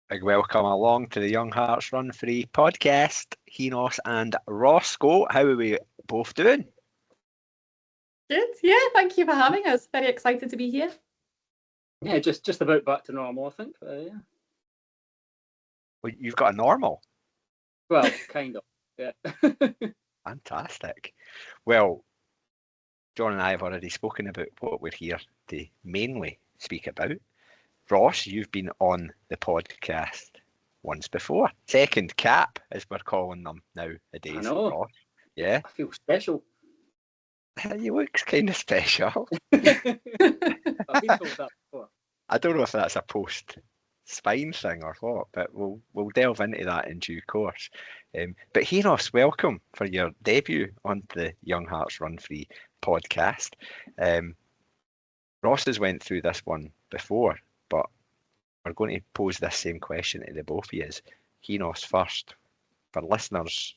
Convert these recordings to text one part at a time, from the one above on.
Big welcome along to the Young Hearts Run Free podcast. Llinos and Roscoe, how are we both doing? Good, yeah, thank you for having us. Very excited to be here. Yeah, just about back to normal, I think. Yeah. Well, you've got a normal. Well, kind of, yeah. Fantastic. Well, John and I have already spoken about what we're here to mainly speak about. Ross, you've been on the podcast once before. Second cap, as we're calling them nowadays. I know. Ross. Yeah. I feel special. You look kind of special. I've been told that before. I don't know if that's a post-spine thing or what, but we'll delve into that in due course. But Llinos, welcome for your debut on the Young Hearts Run Free podcast. Ross has went through this one before, but we're going to pose this same question to the both of you. Llinos first, for listeners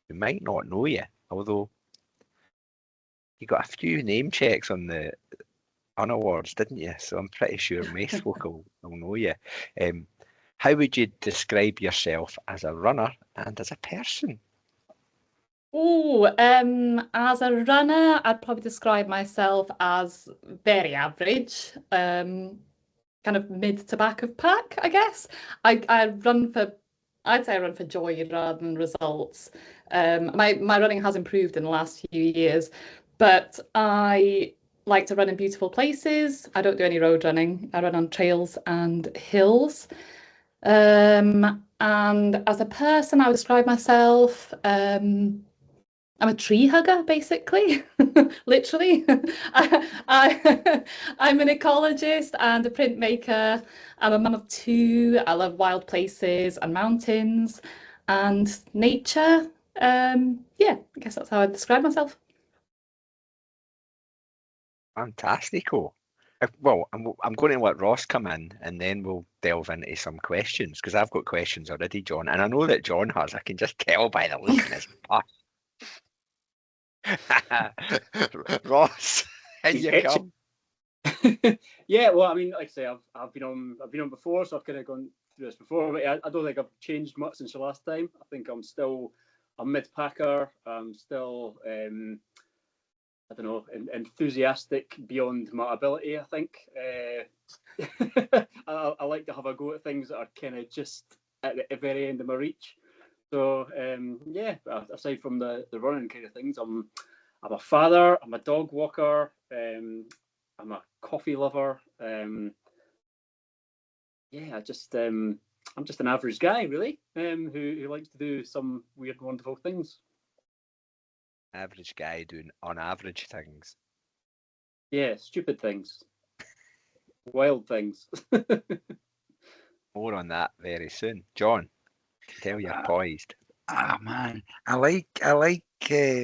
who might not know you, although you got a few name checks on the unawards, didn't you? So I'm pretty sure most folk will know you. How would you describe yourself as a runner and as a person? As a runner, I'd probably describe myself as very average, kind of mid to back of pack, I guess. I'd say I run for joy rather than results. My running has improved in the last few years, but I like to run in beautiful places. I don't do any road running. I run on trails and hills. And as a person, I would describe myself, I'm a tree hugger, basically, literally. I'm an ecologist and a printmaker. I'm a mum of two. I love wild places and mountains and nature. Yeah, I guess that's how I describe myself. Fantastico. Well, I'm going to let Ross come in and then we'll delve into some questions because I've got questions already, John, and I know that John has. I can just tell by the look in his face. Ross, here you come. Yeah, well, I mean, like I say, I've been on before, so I've kind of gone through this before, but I don't think I've changed much since the last time. I think I'm still a mid-packer. I'm still I don't know, enthusiastic beyond my ability, I think. I like to have a go at things that are kind of just at the very end of my reach. So, yeah, aside from the running kind of things, I'm a father, I'm a dog walker, I'm a coffee lover. Yeah, I'm just an average guy, really, who likes to do some weird, wonderful things. Average guy doing unaverage things. Yeah, stupid things. Wild things. More on that very soon. John, tell you're poised. Man, I like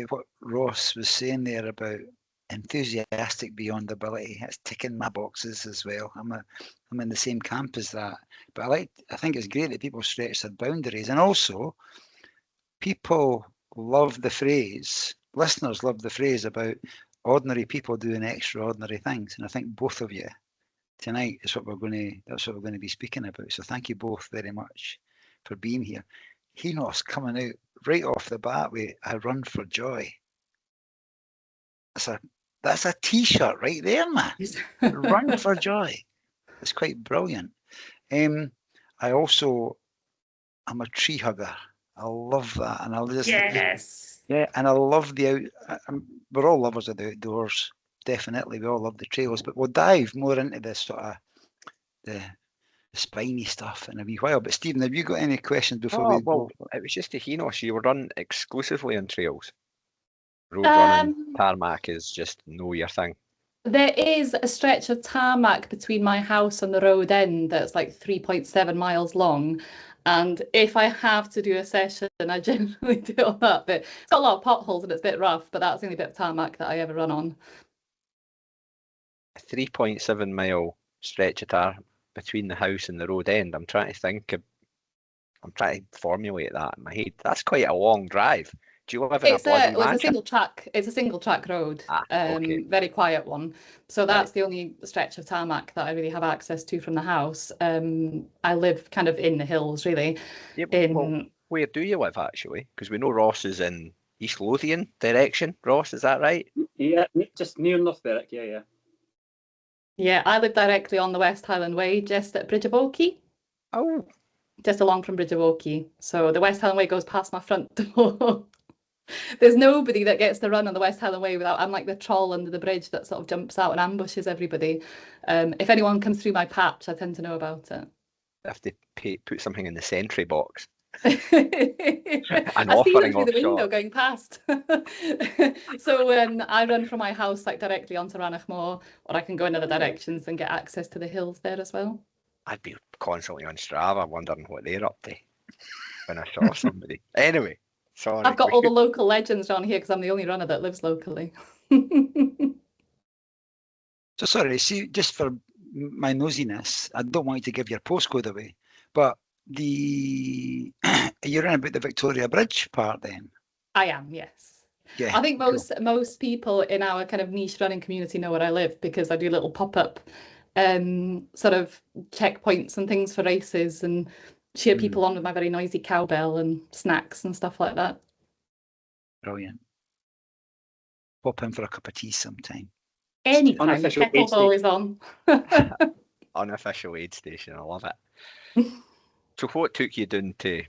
what Ross was saying there about enthusiastic beyond ability. It's ticking my boxes as well. I'm in the same camp as that. But I think it's great that people stretch their boundaries, and also people love the phrase. Listeners love the phrase about ordinary people doing extraordinary things, and I think both of you tonight is what we're going to be speaking about. So thank you both very much for being here. Llinos coming out right off the bat with "I run for joy." That's a T-shirt right there, man. Run for joy. It's quite brilliant. I'm a tree hugger. I love that, and I'll just yeah, and I love we're all lovers of the outdoors. Definitely, we all love the trails, but we'll dive more into this sort of the spiny stuff in a wee while. But Stephen, have you got any questions before we go? It was just a Llinos. You were run exclusively on trails. Road running, tarmac is just your thing. There is a stretch of tarmac between my house and the road end that's like 3.7 miles long. And if I have to do a session, I generally do it on that bit. It's got a lot of potholes and it's a bit rough, but that's the only bit of tarmac that I ever run on. A 3.7 mile stretch of tar between the house and the road end. I'm trying to formulate that in my head. That's quite a long drive. Do you live in a bloody Well, it's a mansion? single track road, Okay. very quiet one. So that's Right. the only stretch of tarmac that I really have access to from the house. I live kind of in the hills, really. Yeah, well, In where do you live actually? Because we know Ross is in East Lothian direction. Ross, is that right? Yeah, just near North Berwick. Yeah. Yeah, I live directly on the West Highland Way, just at Bridge of Oakey, Oh, just along from Bridge of Oakey. So the West Highland Way goes past my front door. There's nobody that gets to run on the West Highland Way without. I'm like the troll under the bridge that sort of jumps out and ambushes everybody. If anyone comes through my patch, I tend to know about it. have to put something in the sentry box. I An see them offering through the window offshore. going past. So when I run from my house like directly onto Ranachmore, or I can go in other directions and get access to the hills there as well. I'd be constantly on Strava wondering what they're up to when I saw somebody. Anyway, sorry. I've got all the local legends down here because I'm the only runner that lives locally. So sorry, see, just for my nosiness, I don't want you to give your postcode away, but you're in about the Victoria Bridge part then? I am, yes. Yeah. I think cool. most people in our kind of niche running community know where I live because I do little pop-up sort of checkpoints and things for races and cheer people on with my very noisy cowbell and snacks and stuff like that. Brilliant. Pop in for a cup of tea sometime. Anytime, the Unofficial kettle's aid always on. Unofficial aid station, I love it. So what took you down to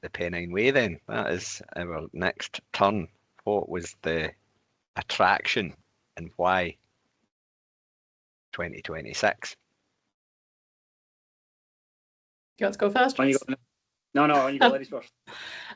the Pennine Way then? That is our next turn. What was the attraction and why 2026? You want to go first, On you Ross? go. No, you go ladies first.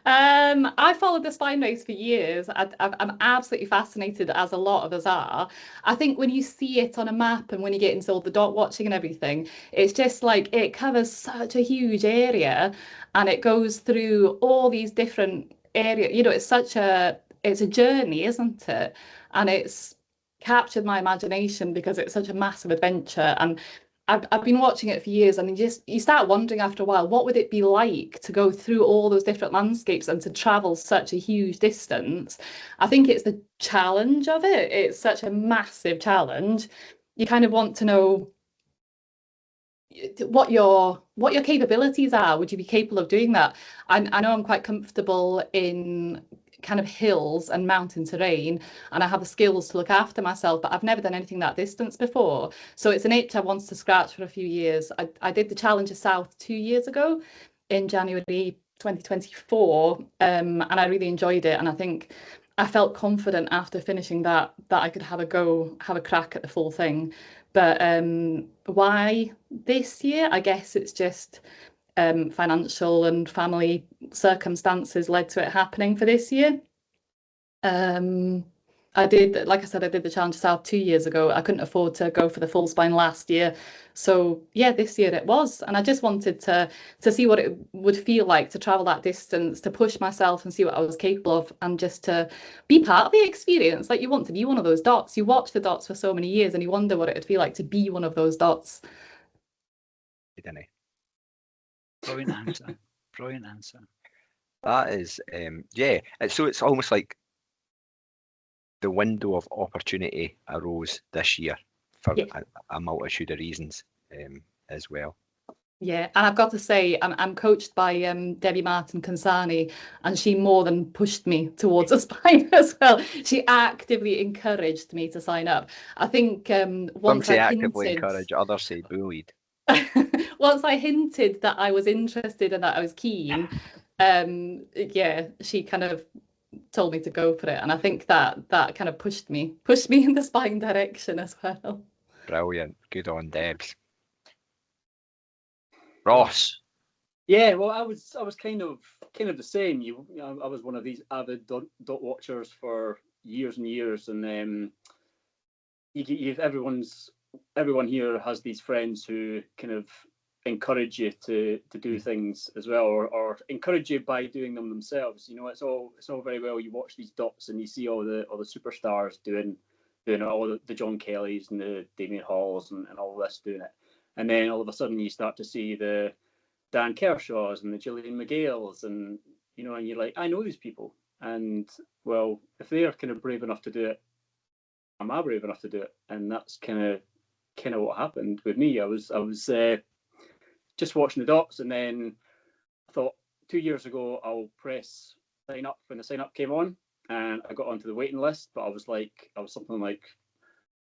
I followed the spine race for years. I'm absolutely fascinated, as a lot of us are. I think when you see it on a map and when you get into all the dot watching and everything, it's just like it covers such a huge area and it goes through all these different areas. You know, it's a journey, isn't it? And it's captured my imagination because it's such a massive adventure. And I've been watching it for years, and you start wondering after a while, what would it be like to go through all those different landscapes and to travel such a huge distance? I think it's the challenge of it. It's such a massive challenge. You kind of want to know what your capabilities are. Would you be capable of doing that? I know I'm quite comfortable in kind of hills and mountain terrain, and I have the skills to look after myself, but I've never done anything that distance before. So it's an itch I wanted to scratch for a few years. I did the Challenger South 2 years ago in January 2024, and I really enjoyed it. And I think I felt confident after finishing that I could have a crack at the full thing. But why this year? I guess it's just financial and family circumstances led to it happening for this year. Like I said, I did the Challenger South 2 years ago. I couldn't afford to go for the full spine last year. So yeah, this year it was. And I just wanted to see what it would feel like to travel that distance, to push myself and see what I was capable of, and just to be part of the experience. Like, you want to be one of those dots. You watch the dots for so many years and you wonder what it would feel like to be one of those dots. Brilliant answer. Brilliant answer. That is, yeah. It's almost like the window of opportunity arose this year for a multitude of reasons as well. Yeah, and I've got to say, I'm coached by Debbie Martin Kansani, and she more than pushed me towards a spine as well. She actively encouraged me to sign up. I think Some say actively encourage, others say bullied. Once I hinted that I was interested and that I was keen, yeah, she kind of told me to go for it, and I think that kind of pushed me in the spine direction as well. Brilliant, good on Debs. Ross. Yeah, well, I was kind of the same. I was one of these avid dot watchers for years and years, and everyone here has these friends who kind of encourage you to do things as well, or encourage you by doing them themselves. You know, it's all very well. You watch these dots and you see all the superstars doing all the John Kellys and the Damien Halls and all this doing it, and then all of a sudden you start to see the Dan Kershaws and the Gillian McGales, and and you're like, I know these people, And well, if they are kind of brave enough to do it, am I brave enough to do it? And that's kind of what happened with me. I was just watching the dots, and then I thought 2 years ago I'll press sign up when the sign up came on, and I got onto the waiting list. But I was something like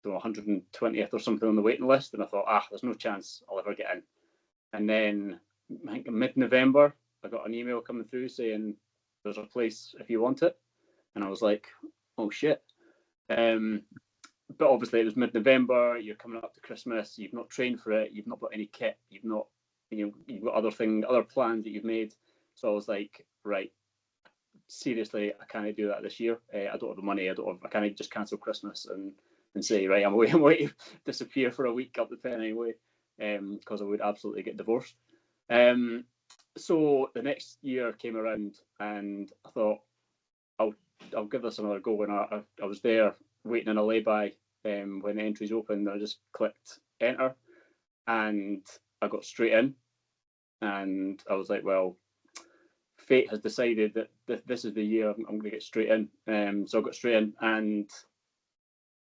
120th or something on the waiting list, and I thought, there's no chance I'll ever get in. And then I think mid-November, I got an email coming through saying there's a place if you want it, and I was like, oh shit. But obviously it was mid-November, you're coming up to Christmas, you've not trained for it, you've not got any kit, you've got other plans that you've made. So I was like, right, seriously, I can't do that this year. I don't have the money. I can't just cancel Christmas and say, right, I'm away to disappear for a week up the Pennine Way, because I would absolutely get divorced. So the next year came around, and I thought, I'll give this another go. And I was there waiting in a lay-by when the entries opened. I just clicked enter, and I got straight in. And I was like, well, fate has decided that this is the year I'm going to get straight in. So I got straight in, and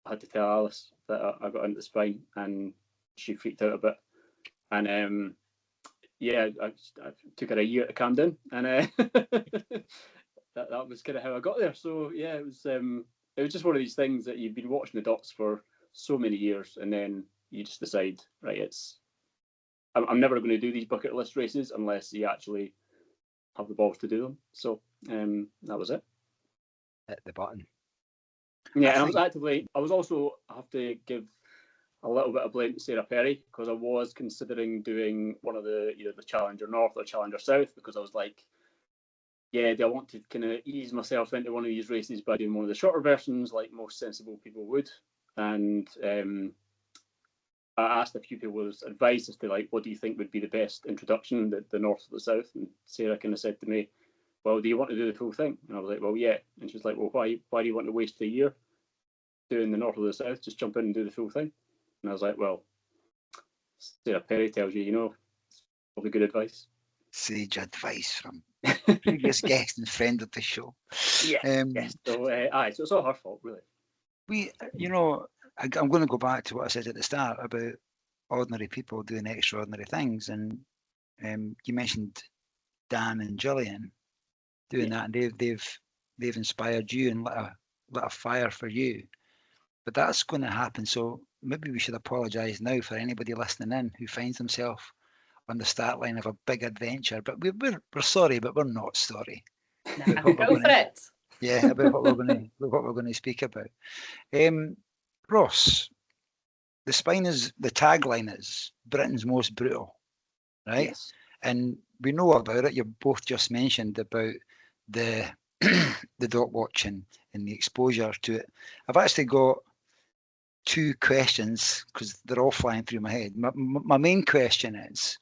I had to tell Alice that I got into the spine, and she freaked out a bit. And I took her a year to calm down, and that was kind of how I got there. So yeah, it was just one of these things that you've been watching the dots for so many years, and then you just decide, right, I'm never going to do these bucket list races unless you actually have the balls to do them. So that was it. Hit the button. Yeah, and I was also, I have to give a little bit of blame to Sarah Perry, because I was considering doing one of either the Challenger North or Challenger South, because I was like, yeah, do I want to kind of ease myself into one of these races by doing one of the shorter versions like most sensible people would? And I asked a few people's advice as to like, what do you think would be the best introduction, the North or the South? And Sarah kind of said to me, well, do you want to do the full thing? And I was like, well, yeah. And she was like, well, why do you want to waste a year doing the North or the South? Just jump in and do the full thing. And I was like, well, Sarah Perry tells you, it's probably good advice. Sage advice from previous guest and friend of the show. Yeah. Yes. So, so it's all her fault, really. I'm going to go back to what I said at the start about ordinary people doing extraordinary things, and you mentioned Dan and Gillian doing that, and they've inspired you and lit a fire for you. But that's going to happen. So maybe we should apologise now for anybody listening in who finds himself on the start line of a big adventure. But we're sorry, but we're not sorry. Go for it. Yeah, about what we're going to speak about. Ross, the tagline is Britain's most brutal, right? Yes. And we know about it. You both just mentioned about the the dog watching and the exposure to it. I've actually got two questions because they're all flying through my head. My main question is,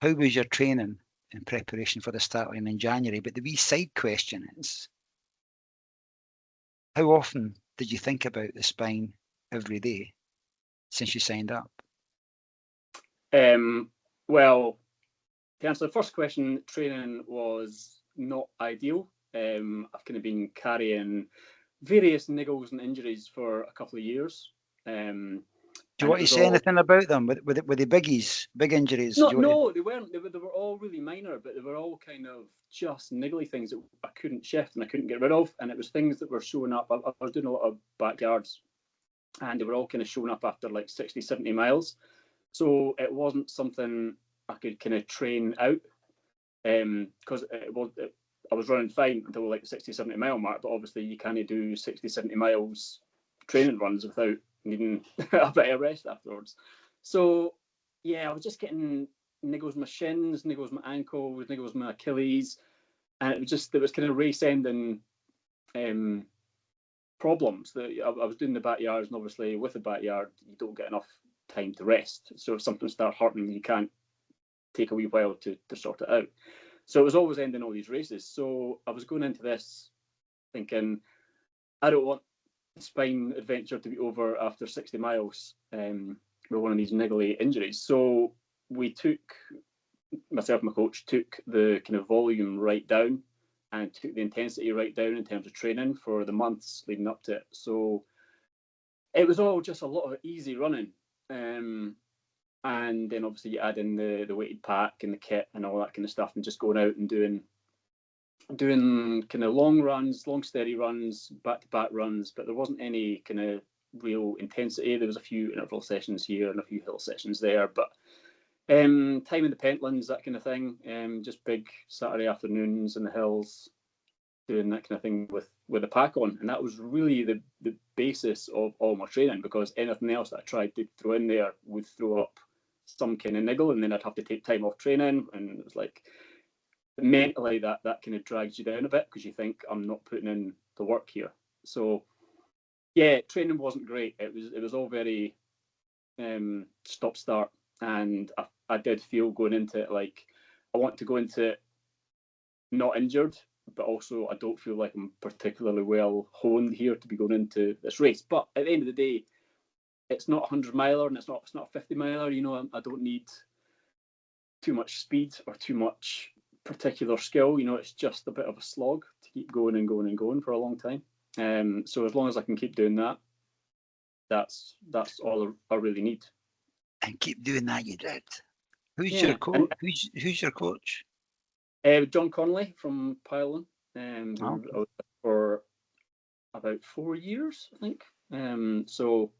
how was your training in preparation for the start line in January? But the wee side question is, how often did you think about the spine every day since you signed up? Well, to answer the first question, training was not ideal. I've kind of been carrying various niggles and injuries for a couple of years. Do you want to say anything about them? Were they biggies, big injuries? No, they weren't. They were all really minor, but they were all kind of just niggly things that I couldn't shift and I couldn't get rid of. And it was things that were showing up. I was doing a lot of backyards, and they were all kind of showing up after like 60, 70 miles. So it wasn't something I could kind of train out, because I was running fine until like the 60, 70 mile mark. But obviously you can't do 60, 70 miles training runs without needing a bit of rest afterwards. So yeah, I was just getting niggles in my shins, niggles in my ankles, niggles in my Achilles, and it was kind of race-ending problems. That I was doing the backyards, and obviously with the backyard you don't get enough time to rest. So if something starts hurting, you can't take a wee while to sort it out. So it was always ending all these races. So I was going into this thinking, I don't want the spine adventure to be over after 60 miles with one of these niggly injuries. So myself and my coach took the kind of volume right down, and took the intensity right down in terms of training for the months leading up to it. So it was all just a lot of easy running. And then obviously you add in the weighted pack and the kit and all that kind of stuff, and just going out and doing kind of long runs, long steady runs, back-to-back runs, but there wasn't any kind of real intensity. There was a few interval sessions here and a few hill sessions there, but time in the Pentlands, that kind of thing, just big Saturday afternoons in the hills, doing that kind of thing with the pack on. And that was really the basis of all my training, because anything else that I tried to throw in there would throw up some kind of niggle, and then I'd have to take time off training. And it was like, mentally that kind of drags you down a bit, because you think, I'm not putting in the work here. So yeah, training wasn't great. It was all very stop start, and I did feel going into it like I want to go into it not injured, but also I don't feel like I'm particularly well honed here to be going into this race. But at the end of the day, it's not a 100-miler, and it's not a 50-miler. You know, I don't need too much speed or too much particular skill. You know, it's just a bit of a slog to keep going and going and going for a long time. So as long as I can keep doing that, that's all I really need. And keep doing that, you did. Who's Yeah, your coach? Who's your coach? John Connolly from Pylan, who I was with for about 4 years, I think. So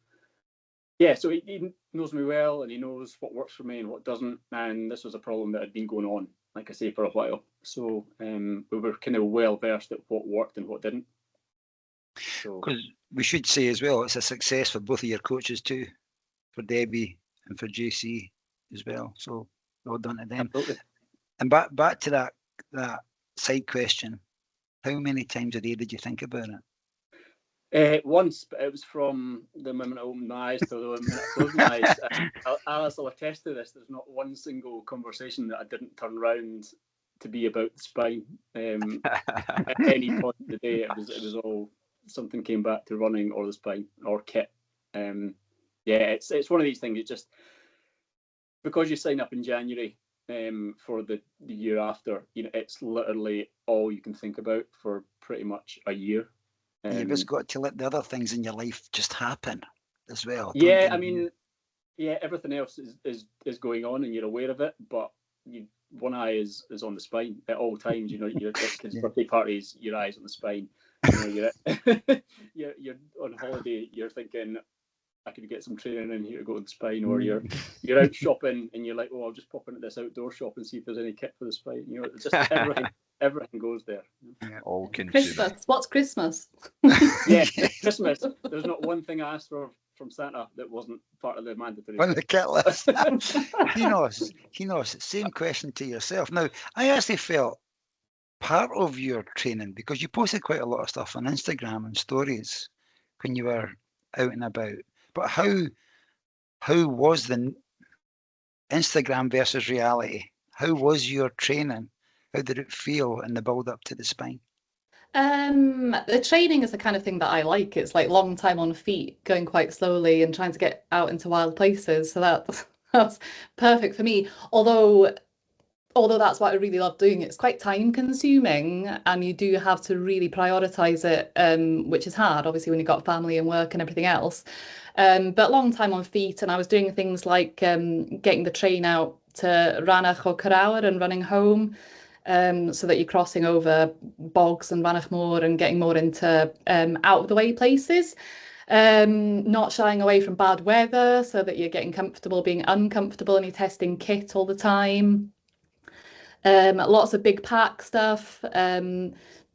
yeah, so he knows me well, and he knows what works for me and what doesn't. And this was a problem that had been going on, like I say, for a while. So we were kind of well versed at what worked and what didn't. Because we should say as well, it's a success for both of your coaches too, for Debbie and for JC as well. So well done to them. Absolutely. And back to that side question, how many times a day did you think about it? Once, but it was from the moment I opened my eyes to the moment I closed my eyes. Alice will attest to this. There's not one single conversation that I didn't turn round to be about the spine. At any point of the day, it was all something came back to running or the spine or kit. Yeah, it's one of these things. It just, because you sign up in January for the year after, you know, it's literally all you can think about for pretty much a year. You've just got to let the other things in your life just happen as well. Yeah, I mean, yeah, everything else is going on and you're aware of it, but one eye is on the spine at all times. You know, because birthday parties, your eye's on the spine. You know, you're on holiday, you're thinking, I could get some training in here to go to the spine, or you're out shopping and you're like, oh, I'll just pop into this outdoor shop and see if there's any kit for the spine. You know, it's just everything goes there. Yeah, all Christmas. What's Christmas? Yeah, Christmas. There's not one thing I asked for from Santa that wasn't part of the mandatory. On the kit list. He knows. Same question to yourself. Now, I actually felt part of your training, because you posted quite a lot of stuff on Instagram and stories when you were out and about. But how was the Instagram versus reality? How was your training? How did it feel in the build up to the spine? The training is the kind of thing that I like. It's like long time on feet, going quite slowly and trying to get out into wild places. So that's perfect for me. Although that's what I really love doing. It's quite time consuming and you do have to really prioritize it, which is hard, obviously, when you've got family and work and everything else. But long time on feet, and I was doing things like getting the train out to Ranach or Carawer and running home, so that you're crossing over bogs and Ranach Moor and getting more into out of the way places. Not shying away from bad weather, so that you're getting comfortable being uncomfortable, and you're testing kit all the time. Lots of big pack stuff,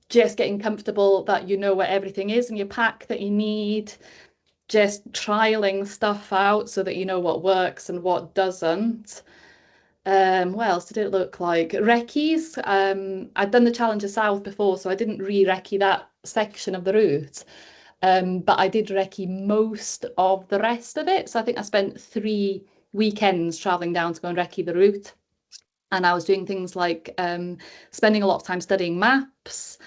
just getting comfortable that you know where everything is in your pack that you need, just trialing stuff out so that you know what works and what doesn't. What else did it look like? Recce's. I'd done the Challenger South before, so I didn't re-recce that section of the route. But I did recce most of the rest of it. So I think I spent 3 weekends traveling down to go and recce the route. And I was doing things like spending a lot of time studying maps,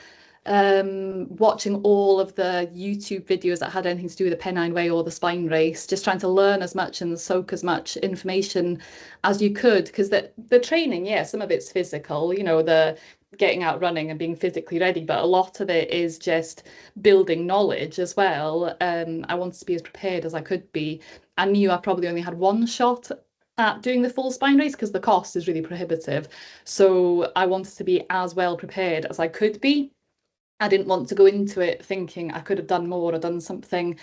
watching all of the YouTube videos that had anything to do with the Pennine Way or the spine race, just trying to learn as much and soak as much information as you could, because the training, yeah, some of it's physical, you know, the getting out running and being physically ready, but a lot of it is just building knowledge as well. I wanted to be as prepared as I could be. I knew I probably only had one shot at doing the full spine race because the cost is really prohibitive. So I wanted to be as well prepared as I could be. I didn't want to go into it thinking I could have done more or done something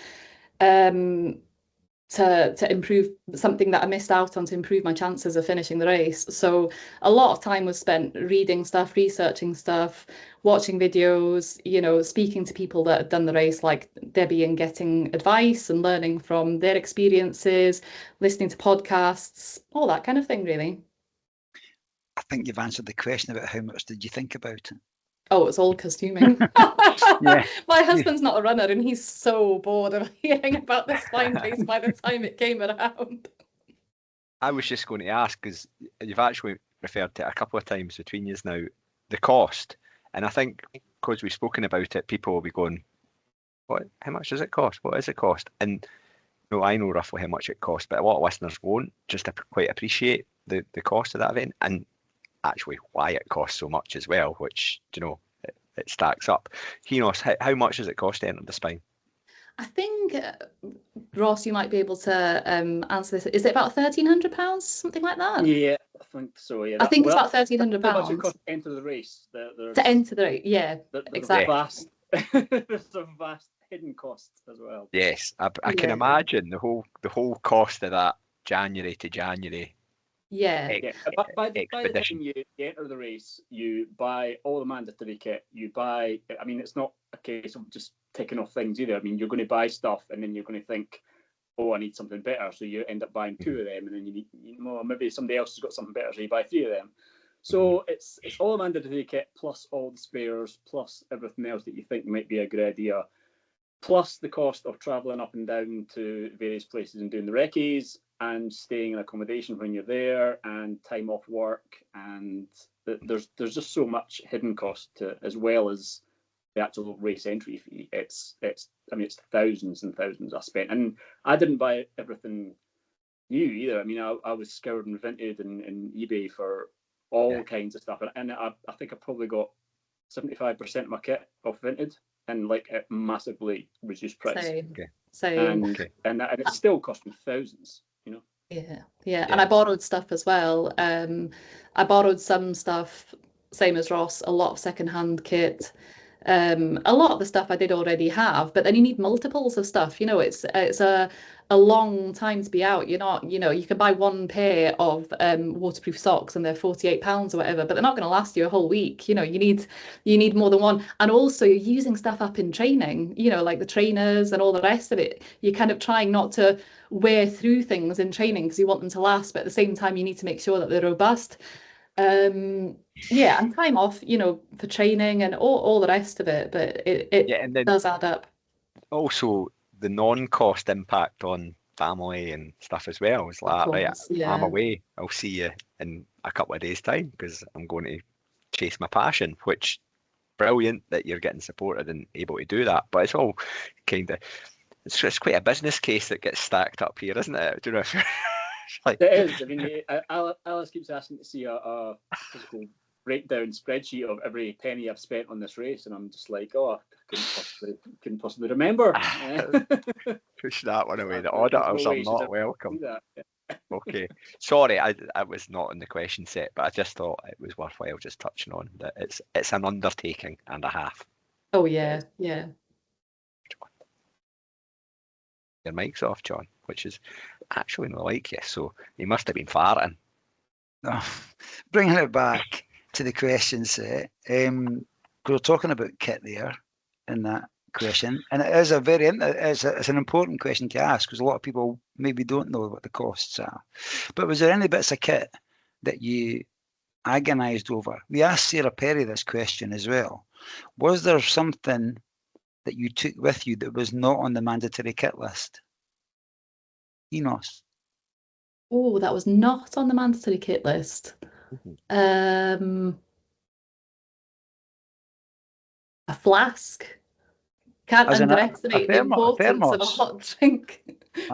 to improve something that I missed out on to improve my chances of finishing the race. So a lot of time was spent reading stuff, researching stuff, watching videos, you know, speaking to people that had done the race like Debbie and getting advice and learning from their experiences, listening to podcasts, all that kind of thing, really. I think you've answered the question about how much did you think about it. Oh, it's all costuming. Yeah. My husband's not a runner and he's so bored of hearing about this spine race by the time it came around. I was just going to ask, because you've actually referred to it a couple of times between you now, the cost. And I think because we've spoken about it, people will be going, "What? How much does it cost? What does it cost?" And I know roughly how much it costs, but a lot of listeners won't just quite appreciate the cost of that event and actually why it costs so much as well, which, it stacks up. Llinos, how much does it cost to enter the spine? I think, Ross, you might be able to answer this. Is it about £1,300, something like that? Yeah, I think so. Yeah, I think it's about £1,300. How much it costs to enter the race? To enter the race, yeah, exactly. There's a vast hidden cost as well. Yes, I can imagine the whole cost of that January to January. Yeah. By the time you enter the race, you buy all the mandatory kit. You buy. I mean, it's not a case of just taking off things either. I mean, you're going to buy stuff, and then you're going to think, "Oh, I need something better." So you end up buying 2 of them, and then you need, maybe somebody else has got something better, so you buy 3 of them. So it's all the mandatory kit plus all the spares plus everything else that you think might be a good idea, plus the cost of travelling up and down to various places and doing the recce's and staying in accommodation when you're there and time off work, and there's just so much hidden cost to, as well as the actual race entry fee. It's thousands and thousands I spent, and I didn't buy everything new either. I mean, I was scouring Vinted and eBay for all kinds of stuff, and I think I probably got 75% of my kit off Vinted and like at massively reduced price. Same. And it still cost me thousands. Yeah, and I borrowed stuff as well. I borrowed some stuff, same as Ross, a lot of secondhand kit. A lot of the stuff I did already have, but then you need multiples of stuff. It's a long time to be out. You're not, you can buy 1 pair of waterproof socks and they're £48 or whatever, but they're not going to last you a whole week. You need more than one, and also you're using stuff up in training. Like the trainers and all the rest of it. You're kind of trying not to wear through things in training because you want them to last, but at the same time you need to make sure that they're robust. And time off, for training and all the rest of it, but it does add up. Also, the non-cost impact on family and stuff as well. It's like, I'm away, I'll see you in a couple of days' time because I'm going to chase my passion, which brilliant that you're getting supported and able to do that, but it's all kind of, it's quite a business case that gets stacked up here, isn't it? Do you know if it is. I mean, Alice keeps asking to see a physical breakdown spreadsheet of every penny I've spent on this race, and I'm just like, I couldn't possibly remember. Push that one away. The auditors are not welcome. Okay, sorry, I was not in the question set, but I just thought it was worthwhile just touching on that. It's an undertaking and a half. Oh yeah. Your mic's off, John, which is actually not like you, so you must have been farting. No, bringing it back to the question set, we're talking about kit there in that question, and it is it's an important question to ask because a lot of people maybe don't know what the costs are. But was there any bits of kit that you agonised over? We asked Sarah Perry this question as well. Was there something that you took with you that was not on the mandatory kit list? Llinos. Oh, that was not on the mandatory kit list. A flask. Can't underestimate the importance of a hot drink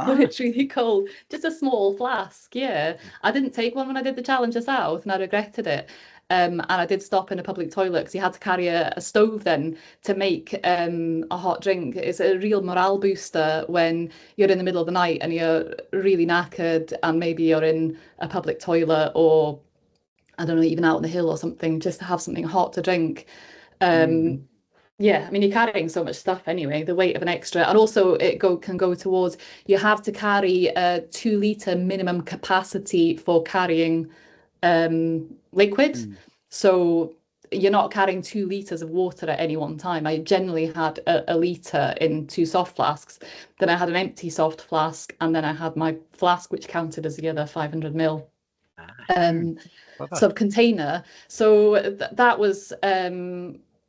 when it's really cold. Just a small flask, yeah. I didn't take one when I did the Challenger South and I regretted it. and I did stop in a public toilet because you had to carry a stove then to make a hot drink. It's a real morale booster when you're in the middle of the night and you're really knackered, and maybe you're in a public toilet, or I don't know, even out on the hill or something, just to have something hot to drink. Yeah, I mean, you're carrying so much stuff anyway, the weight of an extra, and also it can go towards, you have to carry a 2 litre minimum capacity for carrying liquid. So you're not carrying 2 litres of water at any one time. I generally had a litre in 2 soft flasks. Then I had an empty soft flask, and then I had my flask, which counted as the other 500 ml sort of container. So that was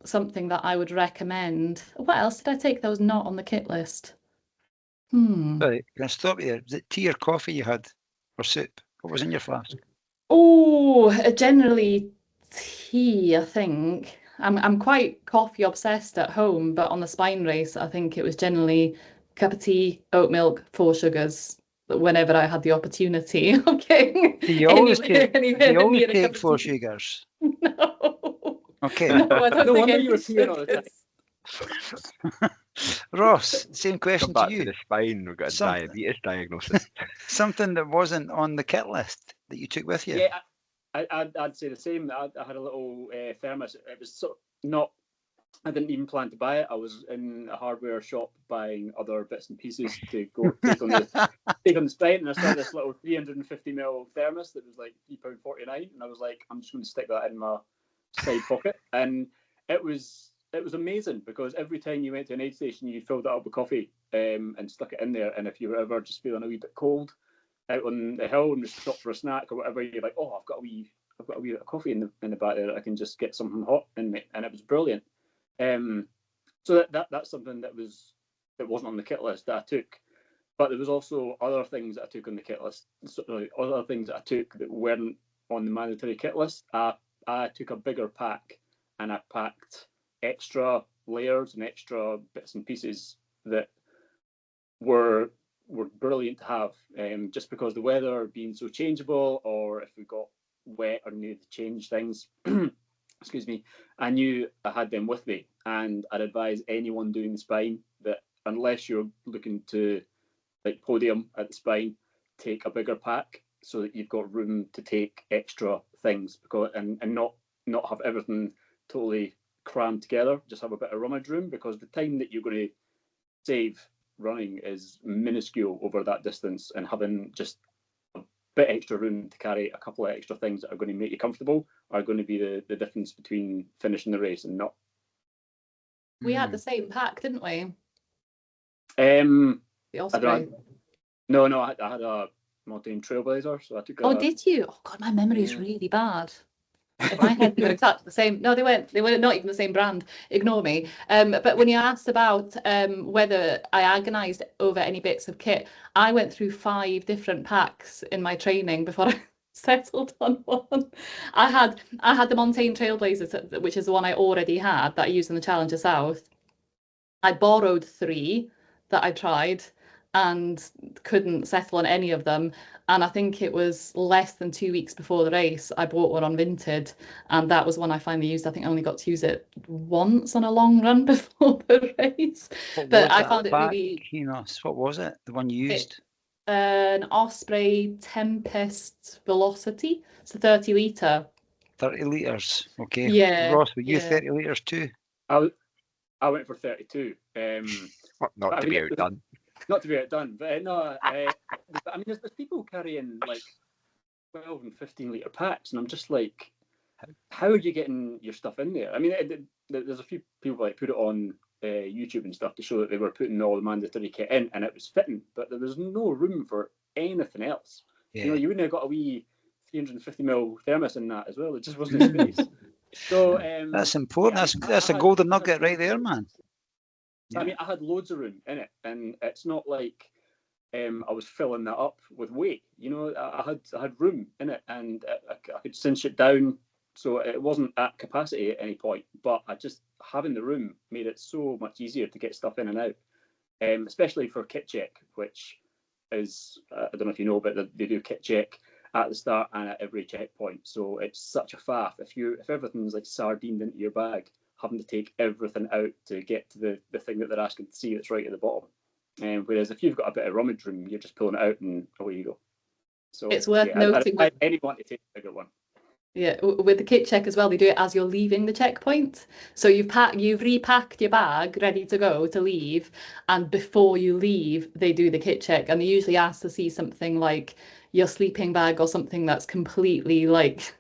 something that I would recommend. What else did I take that was not on the kit list? Sorry, can I stop you there? Was it tea or coffee you had, or soup? What was in your flask? Oh, generally tea, I think. I'm quite coffee obsessed at home, but on the spine race, I think it was generally cup of tea, oat milk, 4 sugars, whenever I had the opportunity of getting Do you always anywhere near a cup take of 4 tea. sugars? No. Okay. No, I don't No think wonder any you were peeing all the time. sugars. Ross, same Come question to back to you. the spine. We've got a Something- diabetes diagnosis. Something that wasn't on the kit list that you took with you. Yeah, I'd say the same. I had a little thermos. It was sort of not. I didn't even plan to buy it. I was in a hardware shop buying other bits and pieces to go take on the spine, and I saw this little 350ml thermos that was like £3.49, and I was like, I'm just going to stick that in my side pocket, and it was amazing because every time you went to an aid station, you filled it up with coffee and stuck it in there, and if you were ever just feeling a wee bit cold out on the hill and just stopped for a snack or whatever, you're like, oh, I've got a wee bit of coffee in the back there that I can just get something hot in me, and it was brilliant. So that's something that wasn't on the kit list that I took, but there was also other things that I took on the kit list. Other things that I took that weren't on the mandatory kit list. I took a bigger pack, and I packed extra layers and extra bits and pieces that were brilliant to have, just because the weather being so changeable, or if we got wet or needed to change things. Excuse me, I knew I had them with me, and I'd advise anyone doing the spine that unless you're looking to like podium at the spine, take a bigger pack so that you've got room to take extra things, because and not have everything totally crammed together. Just have a bit of rummage room, because the time that you're going to save running is minuscule over that distance, and having just bit extra room to carry a couple of extra things that are going to make you comfortable are going to be the difference between finishing the race and not. We had the same pack, didn't we? The I Osprey. No, I had a Mountain Trailblazer, so I took. Oh, did you? Oh God, my memory is really bad. In my head, they were exactly the same. No, they weren't. They were not even the same brand. Ignore me. But when you asked about whether I agonised over any bits of kit, I went through 5 different packs in my training before I settled on one. I had the Montane Trailblazer, which is the one I already had that I used in the Challenger South. I borrowed 3 that I tried and couldn't settle on any of them. And I think it was less than 2 weeks before the race, I bought one on Vinted, and that was one I finally used. I think I only got to use it once on a long run before the race. But I found it really. Llinos, what was it? The one you used? An Osprey Tempest Velocity. It's a 30 litre. 30 litres. Okay. Yeah. Ross, were you yeah. 30 litres too? I went for 32. Not to be outdone. Not to be outdone, but no. I mean, there's people carrying like 12 and 15 litre packs, and I'm just like, how are you getting your stuff in there? I mean, there's a few people like put it on YouTube and stuff to show that they were putting all the mandatory kit in, and it was fitting, but there was no room for anything else. Yeah. You know, you wouldn't have got a wee 350ml thermos in that as well. It just wasn't space. So that's important. Yeah, that's a golden nugget right there, man. I mean, I had loads of room in it, and it's not like I was filling that up with weight. You know, I had room in it, and I could cinch it down, so it wasn't at capacity at any point. But having the room made it so much easier to get stuff in and out, especially for kit check, which is I don't know if you know, but they do kit check at the start and at every checkpoint. So it's such a faff if everything's like sardined into your bag, having to take everything out to get to the thing that they're asking to see that's right at the bottom. Whereas if you've got a bit of rummage room, you're just pulling it out and away you go. So it's worth noting I anyone to take a bigger one. Yeah, with the kit check as well, they do it as you're leaving the checkpoint. So you've repacked your bag, ready to go to leave, and before you leave, they do the kit check, and they usually ask to see something like your sleeping bag or something that's completely like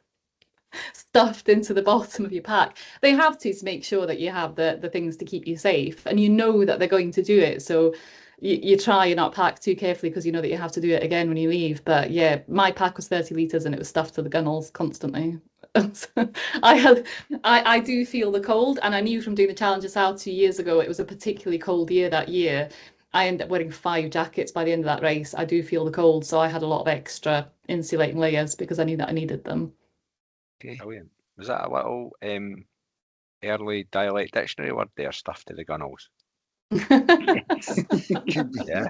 stuffed into the bottom of your pack. They have to make sure that you have the things to keep you safe, and you know that they're going to do it. So you try and not pack too carefully because you know that you have to do it again when you leave. But yeah, my pack was 30 litres and it was stuffed to the gunnels constantly. I do feel the cold, and I knew from doing the Challenger South 2 years ago, it was a particularly cold year that year. I ended up wearing 5 jackets by the end of that race. I do feel the cold, so I had a lot of extra insulating layers because I knew that I needed them. Okay. Brilliant. Was that a little early dialect dictionary word there, stuffed to the gunnels? Could be. Yeah,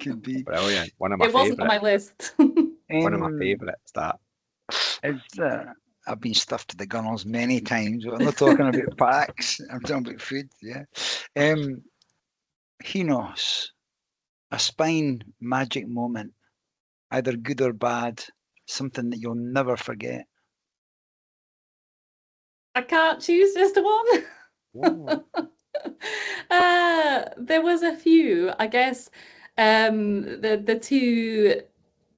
Could be. brilliant. One of my It wasn't on my favourites. list. One of my favourites, that. I've been stuffed to the gunnels many times. I'm not talking about packs. I'm talking about food. Yeah. Llinos, a spine magic moment, either good or bad, something that you'll never forget. I can't choose just one. Ooh. There was a few, I guess. The two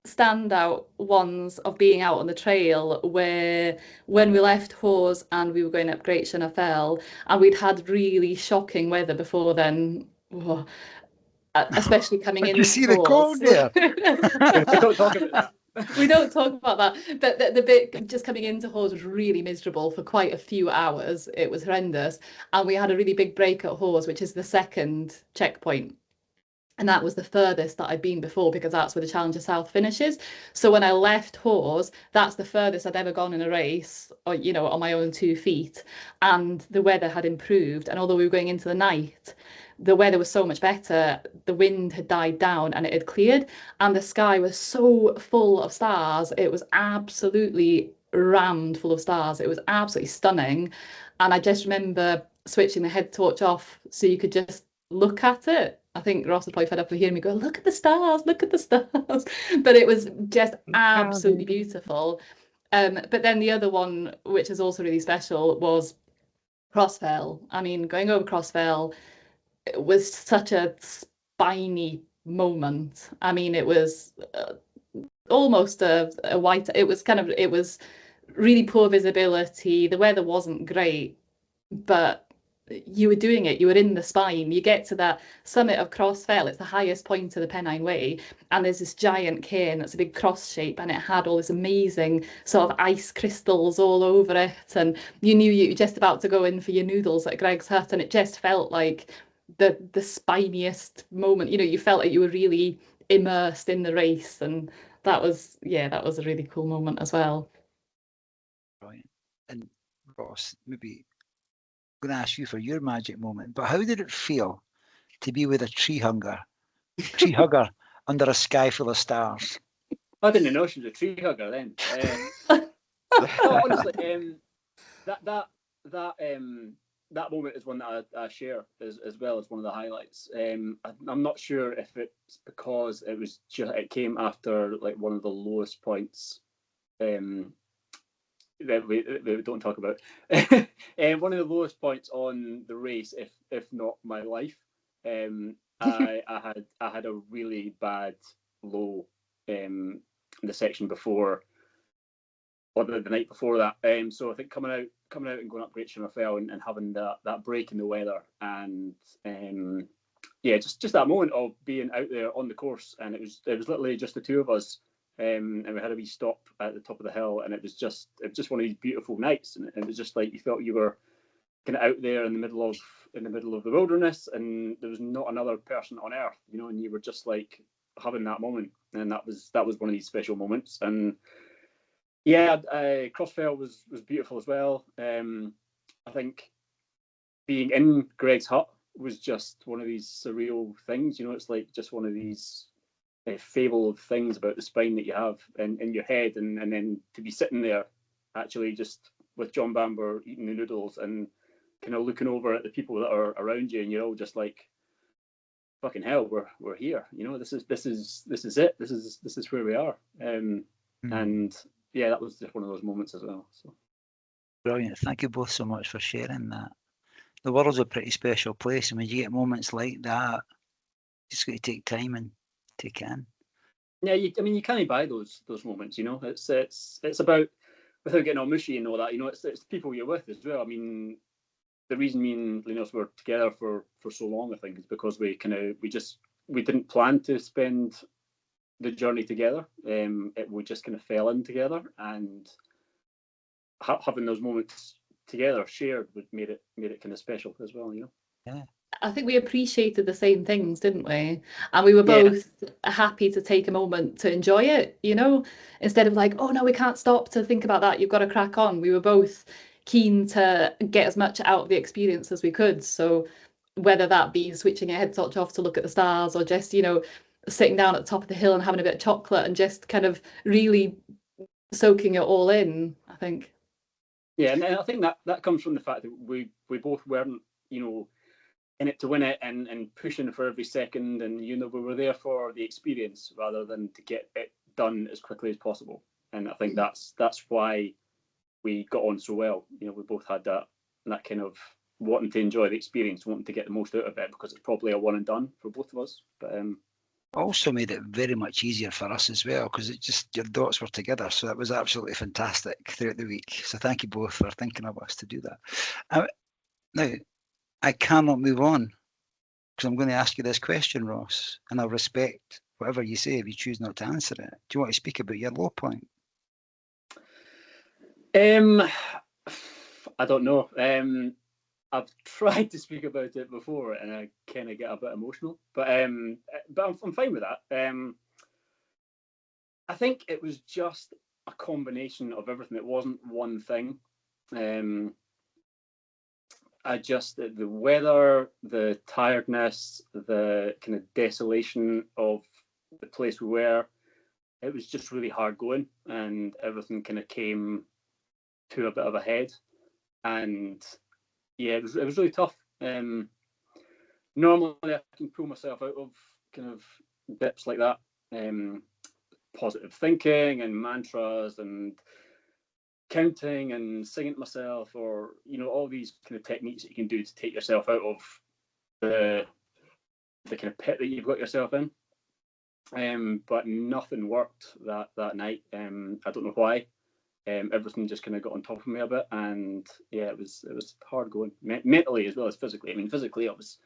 standout ones of being out on the trail were when we left Hawes and we were going up Great Fell, and we'd had really shocking weather before then. Oh, especially coming Did in. you see the cold there? We don't talk about that. We don't talk about that. But the bit just coming into Hawes was really miserable for quite a few hours. It was horrendous. And we had a really big break at Hawes, which is the second checkpoint. And that was the furthest that I'd been before because that's where the Challenger South finishes. So when I left Hawes, that's the furthest I'd ever gone in a race, or on my own 2 feet. And the weather had improved. And although we were going into the night, the weather was so much better. The wind had died down and it had cleared, and the sky was so full of stars. It was absolutely rammed full of stars. It was absolutely stunning. And I just remember switching the head torch off so you could just look at it. I think Ross was probably fed up of hearing me go, look at the stars, look at the stars. But it was just absolutely beautiful. But then the other one, which is also really special, was Crossfell. I mean, going over Crossfell was such a spiny moment. I mean, it was almost a white, it was really poor visibility. The weather wasn't great, but you were doing it, you were in the spine. You get to that summit of Crossfell, it's the highest point of the Pennine Way, and there's this giant cairn that's a big cross shape, and it had all this amazing sort of ice crystals all over it, and you knew you were just about to go in for your noodles at Greg's Hut, and it just felt like the spiniest moment. You felt like you were really immersed in the race, and that was a really cool moment as well. Brilliant. And Ross, maybe going to ask you for your magic moment, but how did it feel to be with a tree hugger under a sky full of stars? I didn't know she was a tree hugger then. No, honestly, that moment is one that I share as well as one of the highlights. I'm not sure if it's because it came after like one of the lowest points that we don't talk about. One of the lowest points on the race, if not my life. I had a really bad low in the section before, or the night before that. So I think coming out and going up Great Fell and having that break in the weather, and just that moment of being out there on the course, and it was literally just the two of us. And we had a wee stop at the top of the hill, and it was just one of these beautiful nights, and it was just like you felt you were kind of out there in the middle of the wilderness, and there was not another person on earth, and you were just like having that moment, and that was one of these special moments. And Crossfell was beautiful as well. I think being in Greg's hut was just one of these surreal things. It's like just one of these fabled things about the spine that you have in your head, and then to be sitting there actually just with John Bamber eating the noodles and kind of looking over at the people that are around you, and you're all just like, fucking hell, we're here, you know, this is it, this is where we are. And yeah, that was just one of those moments as well. So Brilliant. Thank you both so much for sharing that. The world's a pretty special place, and when you get moments like that, you just got to take time and take it in. Yeah, I mean, you can't buy those moments, you know. It's about, without getting all mushy and all that, you know, it's the people you're with as well. I mean, the reason me and Llinos were together for so long, I think, is because we didn't plan to spend the journey together. We just kind of fell in together, and having those moments together shared made it kind of special as well, you know. Yeah. I think we appreciated the same things, didn't we? And we were both happy to take a moment to enjoy it, you know, instead of like, oh no, we can't stop to think about that, you've got to crack on. We were both keen to get as much out of the experience as we could. So whether that be switching our headset off to look at the stars, or just, you know, sitting down at the top of the hill and having a bit of chocolate and just kind of really soaking it all in, I think. Yeah, and I think that comes from the fact that we both weren't, you know, in it to win it and pushing for every second, and you know, we were there for the experience rather than to get it done as quickly as possible. And I think that's why we got on so well. You know, we both had that kind of wanting to enjoy the experience, wanting to get the most out of it, because it's probably a one and done for both of us. But also made it very much easier for us as well, because it just, your thoughts were together, so that was absolutely fantastic throughout the week. So thank you both for thinking of us to do that. Now, I cannot move on, because I'm going to ask you this question, Ross, and I'll respect whatever you say if you choose not to answer it. Do you want to speak about your low point? I don't know. I've tried to speak about it before, and I kind of get a bit emotional. But I'm fine with that. I think it was just a combination of everything. It wasn't one thing. The weather, the tiredness, the kind of desolation of the place we were. It was just really hard going, and everything kind of came to a bit of a head. And yeah, it was really tough. Normally I can pull myself out of kind of dips like that. Positive thinking and mantras and counting and singing to myself, or, you know, all these kind of techniques that you can do to take yourself out of the kind of pit that you've got yourself in. But nothing worked that night. I don't know why. Everything just kind of got on top of me a bit, and yeah, it was hard going, mentally as well as physically. I mean, physically I was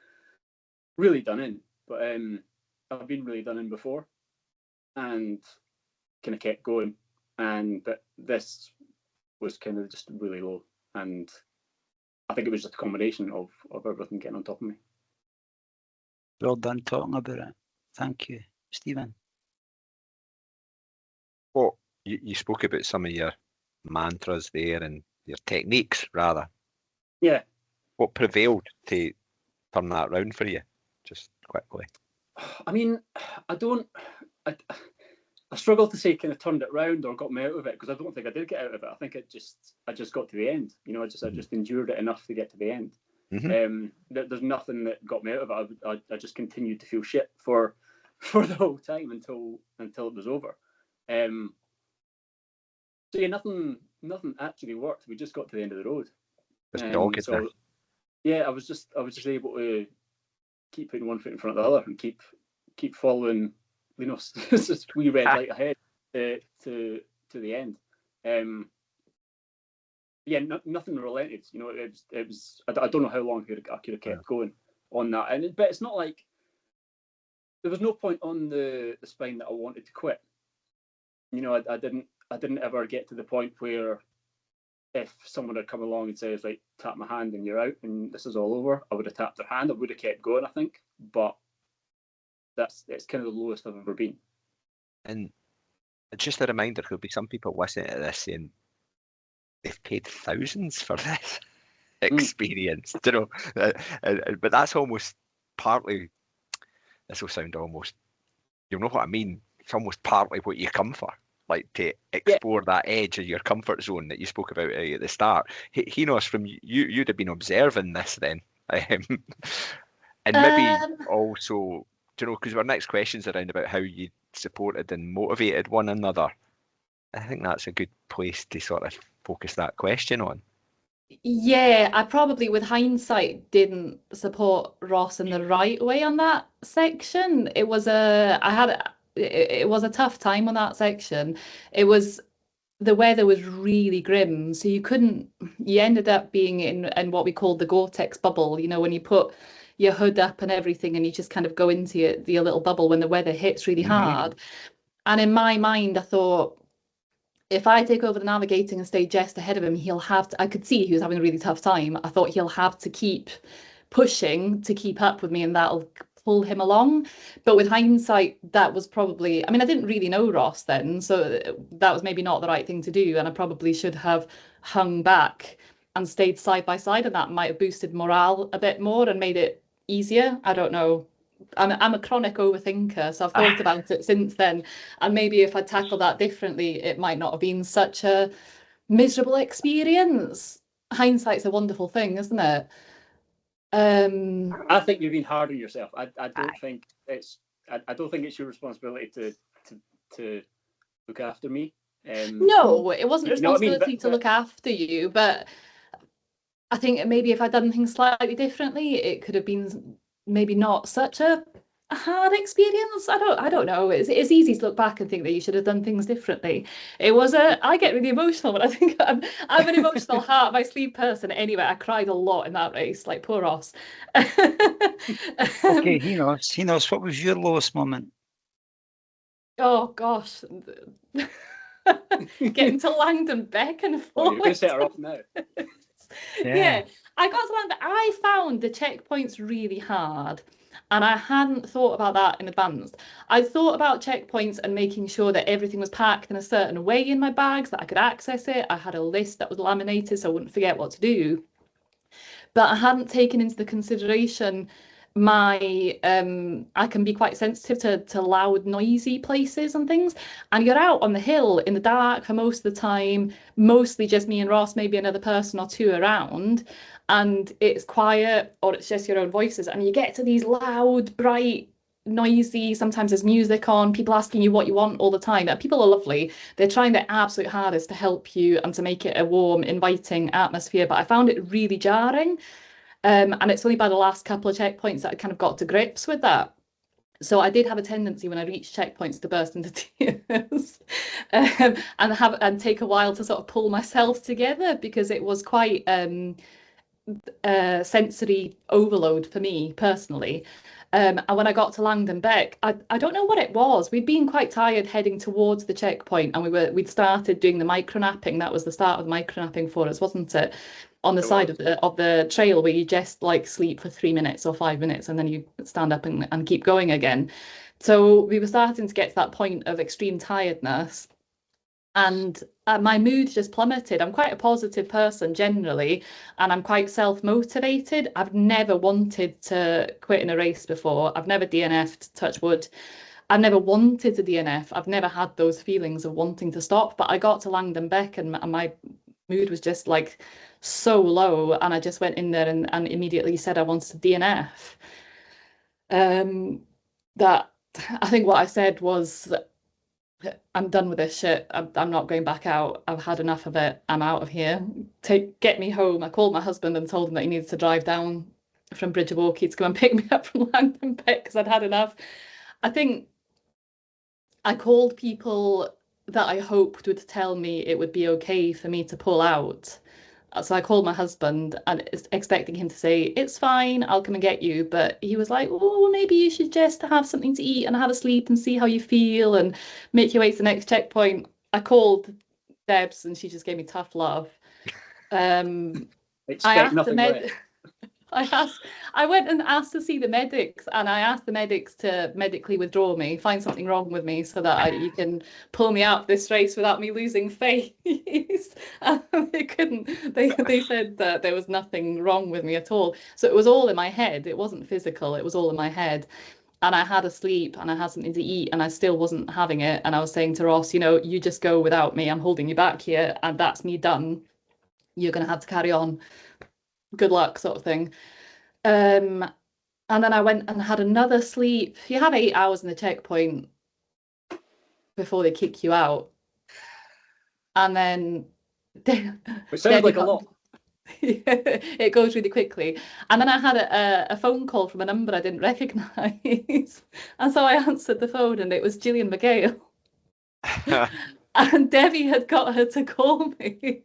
really done in, but I've been really done in before, and kind of kept going, but this was kind of just really low, and I think it was just a combination of everything getting on top of me. Well done talking about it. Thank you. Stephen? Well, you spoke about some of your mantras there and your techniques, rather. Yeah. What prevailed to turn that around for you, just quickly? I mean, I struggle to say kind of turned it around or got me out of it, because I don't think I did get out of it. I think I just got to the end. You know, I just endured it enough to get to the end. Mm-hmm. There's nothing that got me out of it. I just continued to feel shit for the whole time until it was over. So yeah, nothing actually worked. We just got to the end of the road. So yeah, I was just able to keep putting one foot in front of the other and keep following, you know, this wee red light ahead to the end. Yeah, nothing relented. You know, it was. I don't know how long I could have kept going on that. But it's not like there was no point on the spine that I wanted to quit. You know, I didn't ever get to the point where if someone had come along and says, like, tap my hand and you're out and this is all over, I would have tapped their hand. I would have kept going, I think. But it's kind of the lowest I've ever been. And just a reminder, there'll be some people listening to this saying they've paid thousands for this experience, you know. But that's almost partly, this will sound almost you know what I mean? It's almost partly what you come for, like to explore that edge of your comfort zone that you spoke about at the start. Llinos, from you'd have been observing this then, and maybe also, do you know, because our next question's around about how you supported and motivated one another. I think that's a good place to sort of focus that question on. Yeah, I probably, with hindsight, didn't support Ross in the right way on that section. It was it was a tough time on that section. The weather was really grim, so you ended up being in what we call the Gore-Tex bubble, you know, when you put your hood up and everything and you just kind of go into your little bubble when the weather hits really hard. And in my mind, I thought, if I take over the navigating and stay just ahead of him, I could see he was having a really tough time. I thought he'll have to keep pushing to keep up with me and that'll pull him along. But with hindsight, that was probably, I mean, I didn't really know Ross then, so that was maybe not the right thing to do. And I probably should have hung back and stayed side by side, and that might have boosted morale a bit more and made it easier. I don't know. I'm a chronic overthinker, so I've thought about it since then. And maybe if I tackled that differently, it might not have been such a miserable experience. Hindsight's a wonderful thing, isn't it? I think you've been hard on yourself. I don't think it's your responsibility to look after me. No, it wasn't a responsibility I mean? to look after you, but I think maybe if I'd done things slightly differently, it could have been maybe not such a hard experience. I don't know. It's easy to look back and think that you should have done things differently. I get really emotional when I think I'm an emotional heart of my sleeve person anyway. I cried a lot in that race, like poor Ross. Okay, Llinos, what was your lowest moment? Oh gosh. Getting to Langdon Beck and Oh, you're going to set her off now. Yeah, I got to Langdon. I found the checkpoints really hard, and I hadn't thought about that in advance. I thought about checkpoints and making sure that everything was packed in a certain way in my bags, that I could access it. I had a list that was laminated so I wouldn't forget what to do. But I hadn't taken into the consideration I can be quite sensitive to loud, noisy places and things. And you're out on the hill in the dark for most of the time, mostly just me and Ross, maybe another person or two around, and it's quiet or it's just your own voices. And you get to these loud, bright, noisy, sometimes there's music on, people asking you what you want all the time. People are lovely. They're trying their absolute hardest to help you and to make it a warm, inviting atmosphere. But I found it really jarring. And it's only by the last couple of checkpoints that I kind of got to grips with that. So I did have a tendency when I reached checkpoints to burst into tears and take a while to sort of pull myself together, because it was quite sensory overload for me personally. And when I got to Langdon Beck, I don't know what it was. We'd been quite tired heading towards the checkpoint, and we'd started doing the micronapping. That was the start of the micronapping for us, wasn't it? On the side of the trail, where you just like sleep for 3 minutes or 5 minutes and then you stand up and keep going again. So we were starting to get to that point of extreme tiredness, and my mood just plummeted. I'm quite a positive person generally, and I'm quite self-motivated. I've never wanted to quit in a race before. I've never DNF'd, touch wood. I've never wanted to DNF. I've never had those feelings of wanting to stop, but I got to Langdon Beck and my mood was just like so low, and I just went in there and immediately said I wanted to DNF. That I think what I said was, I'm done with this shit. I'm not going back out. I've had enough of it. I'm out of here. Get me home. I called my husband and told him that he needed to drive down from Bridge of Orchy to come and pick me up from Langdon Beck because I'd had enough. I think I called people that I hoped would tell me it would be okay for me to pull out. So I called my husband and expecting him to say, it's fine, I'll come and get you. But he was like, oh, maybe you should just have something to eat and have a sleep and see how you feel and make your way to the next checkpoint. I called Debs and she just gave me tough love. I went and asked to see the medics, and I asked the medics to medically withdraw me, find something wrong with me so that you can pull me out of this race without me losing face. They couldn't. They said that there was nothing wrong with me at all. So it was all in my head. It wasn't physical. It was all in my head. and I had a sleep and I had something to eat and I still wasn't having it. And I was saying to Ross, you know, you just go without me. I'm holding you back here and that's me done. You're going to have to carry on. Good luck, sort of thing. And then I went and had another sleep. You have 8 hours in the checkpoint before they kick you out. And then It sounds like a lot. it goes really quickly. And then I had a phone call from a number I didn't recognise. And so I answered the phone and it was Gillian McGale. And Debbie had got her to call me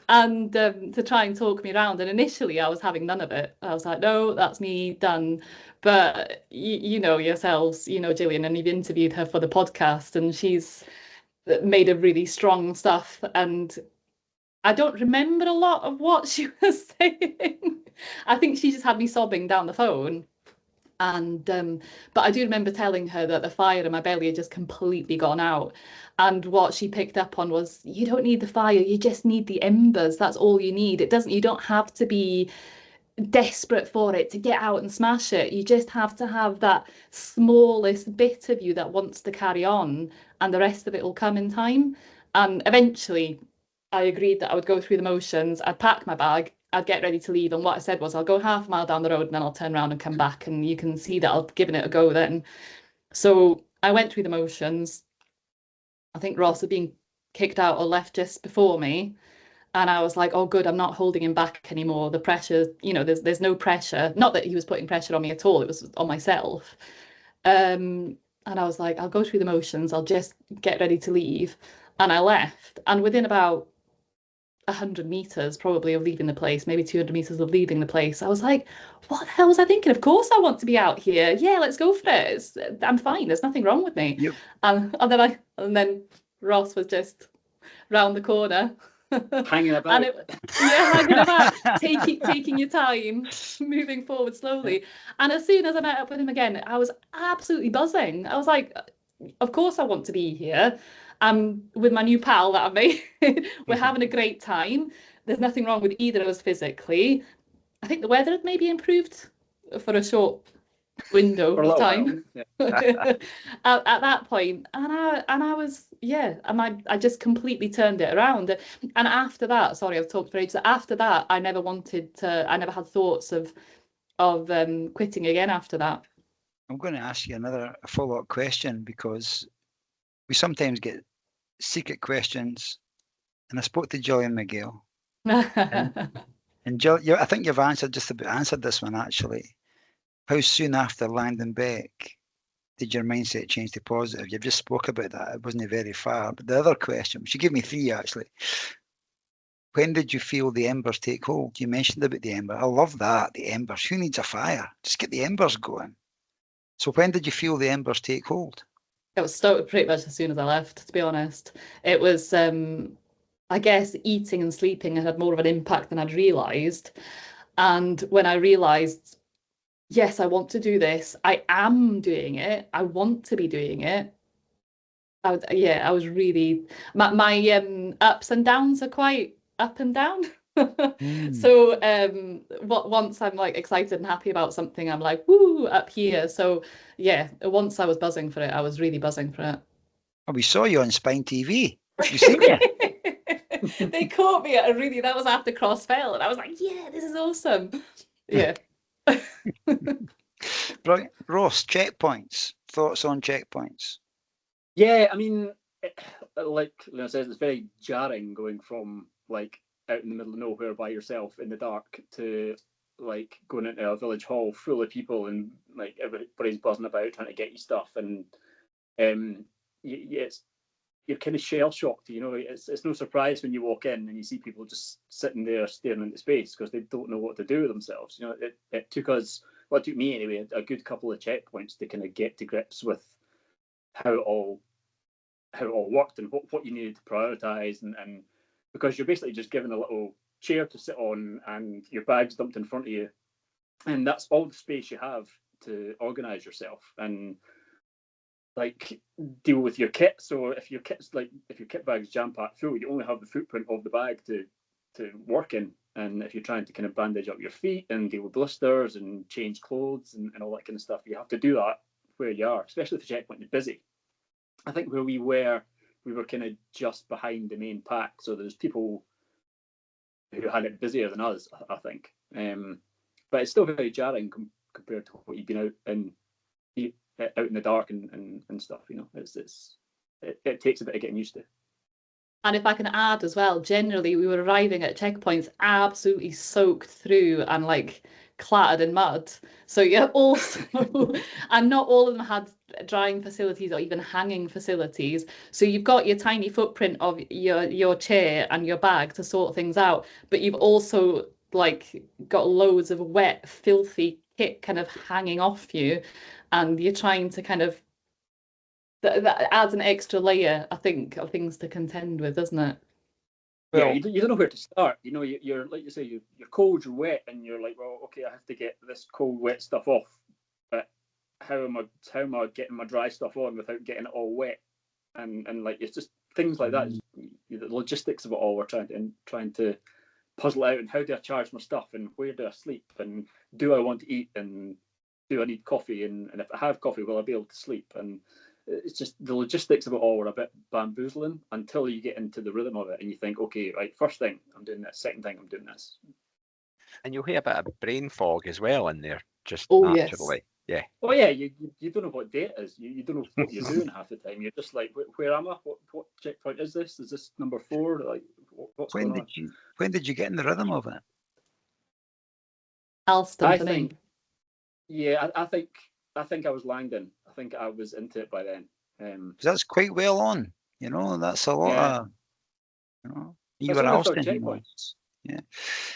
and to try and talk me around. And initially I was having none of it. I was like, no, that's me done. But you know yourselves, you know Gillian, and you've interviewed her for the podcast, and she's made a really strong stuff. And I don't remember a lot of what she was saying. I think she just had me sobbing down the phone. And but I do remember telling her that the fire in my belly had just completely gone out. And what she picked up on was, you don't need the fire, you just need the embers. That's all you need. You don't have to be desperate for it to get out and smash it. You just have to have that smallest bit of you that wants to carry on, and the rest of it will come in time. And eventually I agreed that I would go through the motions. I'd pack my bag, I'd get ready to leave, and what I said was, I'll go half a mile down the road and then I'll turn around and come back, and you can see that I've given it a go then. So I went through the motions. I think Ross had been kicked out or left just before me, and I was like, oh good, I'm not holding him back anymore. The pressure, you know, there's no pressure. Not that he was putting pressure on me at all, it was on myself. And I was like, I'll go through the motions, I'll just get ready to leave. And I left, and within about 100 meters probably of leaving the place, maybe 200 meters of leaving the place, I was like, what the hell was I thinking? Of course I want to be out here. Yeah, let's go for it. I'm fine, there's nothing wrong with me. Yep. And then Ross was just round the corner Hanging about. Hanging about, taking your time, moving forward slowly. And as soon as I met up with him again, I was absolutely buzzing. I was like, of course I want to be here. With my new pal that I've made. We're having a great time. There's nothing wrong with either of us physically. I think the weather had maybe improved for a short window of time. Yeah. at that point, and I was, I just completely turned it around. And after that, sorry, I've talked for ages. After that, I never had thoughts of quitting again after that. I'm going to ask you a follow-up question, because we sometimes get secret questions, and I spoke to Gillian McGale, and Jill, I think you've answered this one actually. How soon after landing back did your mindset change to positive? You've just spoke about that. It wasn't very far. But the other question, she gave me 3 actually. When did you feel the embers take hold? You mentioned about the ember. I love that, the embers. Who needs a fire? Just get the embers going. So when did you feel the embers take hold? It was pretty much as soon as I left, to be honest. It was, I guess, eating and sleeping had more of an impact than I'd realised. And when I realised, yes, I want to do this, I am doing it, I want to be doing it, I was really, my ups and downs are quite up and down. So once I'm like excited and happy about something, I'm like, woo, up here. So yeah, once I was buzzing for it, I was really buzzing for it. Oh, we saw you on Spine TV. You seen it? They caught me at that was after Crossfell, and I was like, yeah, this is awesome. Yeah. Brilliant. Ross, checkpoints. Thoughts on checkpoints? Yeah, I mean, like Lena says, it's very jarring going from like out in the middle of nowhere by yourself in the dark to like going into a village hall full of people and like everybody's buzzing about trying to get you stuff, and you're kind of shell shocked. You know, it's no surprise when you walk in and you see people just sitting there staring into space because they don't know what to do with themselves. You know, it took us, well, it took me anyway, a good couple of checkpoints to kind of get to grips with how it all worked and what you needed to prioritize, and because you're basically just given a little chair to sit on and your bag's dumped in front of you, and that's all the space you have to organize yourself and like deal with your kit. So if your kit bag's jam-packed full, you only have the footprint of the bag to work in. And if you're trying to kind of bandage up your feet and deal with blisters and change clothes and all that kind of stuff, you have to do that where you are, especially if the checkpoint is busy. I think where we were kind of just behind the main pack, so there's people who had it busier than us, I think. But it's still very jarring compared to what you've been out in the dark and stuff. You know, it takes a bit of getting used to. And if I can add as well, generally we were arriving at checkpoints absolutely soaked through and like clattered in mud. So yeah, also, and not all of them had drying facilities or even hanging facilities. So you've got your tiny footprint of your chair and your bag to sort things out, but you've also like got loads of wet, filthy kit kind of hanging off you, and you're trying to kind of that adds an extra layer, I think, of things to contend with, doesn't it? Well, yeah, you don't know where to start. You know, you're like you say, you're cold, you're wet, and you're like, well, okay, I have to get this cold, wet stuff off. But how am I getting my dry stuff on without getting it all wet? And like it's just things like that. The logistics of it all. We're trying to puzzle out. And how do I charge my stuff? And where do I sleep? And do I want to eat? And do I need coffee? And if I have coffee, will I be able to sleep? And it's just the logistics of it all were a bit bamboozling until you get into the rhythm of it and you think, okay, right, first thing I'm doing this, second thing I'm doing this. And you'll hear a bit of brain fog as well in there, just Yes. naturally. Yeah. Oh yeah, you don't know what day it is. You don't know what you're doing half the time. You're just like, where am I? What checkpoint is this? Is this number 4? Like, what's going on? When did you get in the rhythm of it? Alston for me. Yeah, I think I was Langdon. I think I was into it by then. That's quite well on. You know, that's a lot of. You know, you were Alston.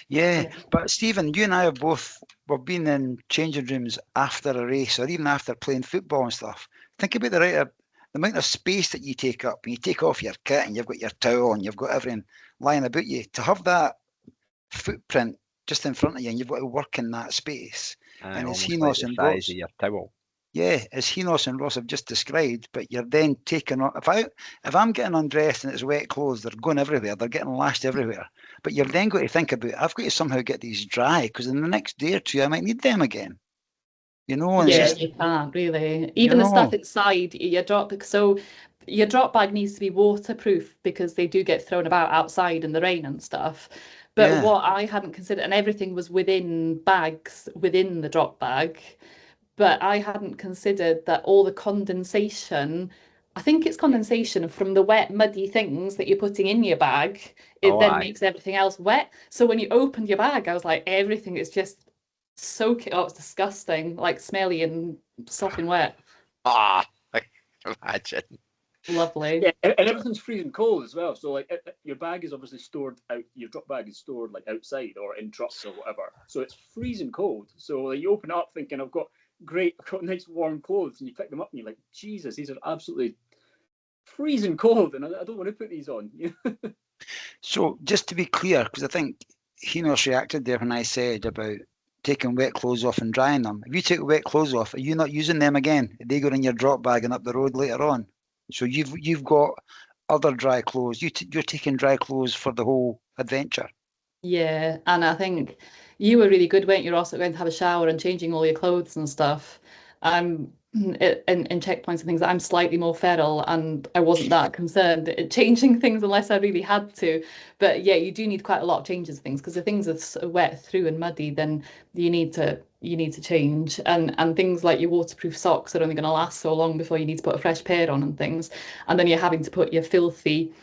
Yeah. But Stephen, you and I we've been in changing rooms after a race or even after playing football and stuff. Think about the amount of space that you take up. And you take off your kit and you've got your towel and you've got everything lying about you. To have that footprint just in front of you and you've got to work in that space. And as Llinos and Ross, your towel. Yeah, as Llinos and Ross have just described, but you're then taking off. If I'm getting undressed and it's wet clothes, they're going everywhere. They're getting lashed everywhere. But you're then going to think about, I've got to somehow get these dry because in the next day or two I might need them again. You know, and yeah, you can't really. Even the stuff inside your drop bag needs to be waterproof because they do get thrown about outside in the rain and stuff. But what I hadn't considered, and everything was within bags within the drop bag, but I hadn't considered that all the condensation, I think it's condensation from the wet, muddy things that you're putting in your bag, makes everything else wet. So when you opened your bag, I was like, everything is just soaking. Oh, it's disgusting, like smelly and sopping wet. I can imagine. Lovely. Yeah, and everything's freezing cold as well. So like your bag is obviously stored out. Your drop bag is stored like outside or in trucks or whatever. So it's freezing cold. So like, you open it up thinking I've got nice warm clothes, and you pick them up and you're like, Jesus, these are absolutely freezing cold, and I don't want to put these on. So just to be clear, because I think Llinos reacted there when I said about taking wet clothes off and drying them. If you take wet clothes off, are you not using them again? They go in your drop bag and up the road later on. So you've got other dry clothes. You're taking dry clothes for the whole adventure. Yeah, and I think you were really good, weren't you? You're also going to have a shower and changing all your clothes and stuff. In checkpoints and things, I'm slightly more feral, and I wasn't that concerned at changing things unless I really had to. But yeah, you do need quite a lot of changes of things because if things are so wet through and muddy, then you need to change. And things like your waterproof socks are only going to last so long before you need to put a fresh pair on and things. And then you're having to put your filthy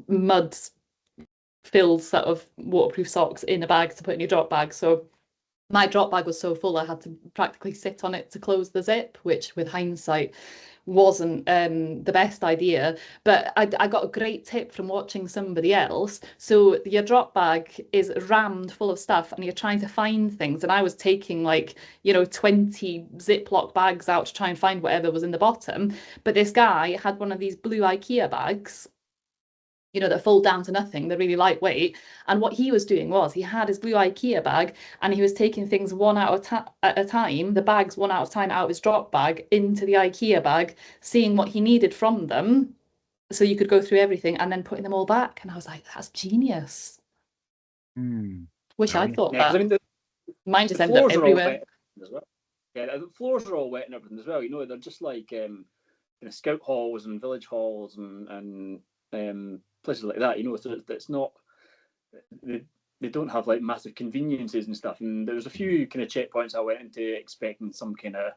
mud-filled sort of waterproof socks in a bag to put in your drop bag. So my drop bag was so full I had to practically sit on it to close the zip, which with hindsight wasn't the best idea. But I got a great tip from watching somebody else. So your drop bag is rammed full of stuff and you're trying to find things. And I was taking 20 Ziploc bags out to try and find whatever was in the bottom. But this guy had one of these blue IKEA bags, that fold down to nothing. They're really lightweight. And what he was doing was he had his blue IKEA bag and he was taking things one at a time, the bags one at a time out of his drop bag into the IKEA bag, seeing what he needed from them so you could go through everything and then putting them all back. And I was like, that's genius. Wish I'd thought that. I mean, mine just ended up everywhere. Yeah, the floors are all wet and everything as well. You know, they're just like kind of scout halls and village halls and places like that. You know, so it's not they don't have like massive conveniences and stuff. And there was a few kind of checkpoints I went into expecting some kind of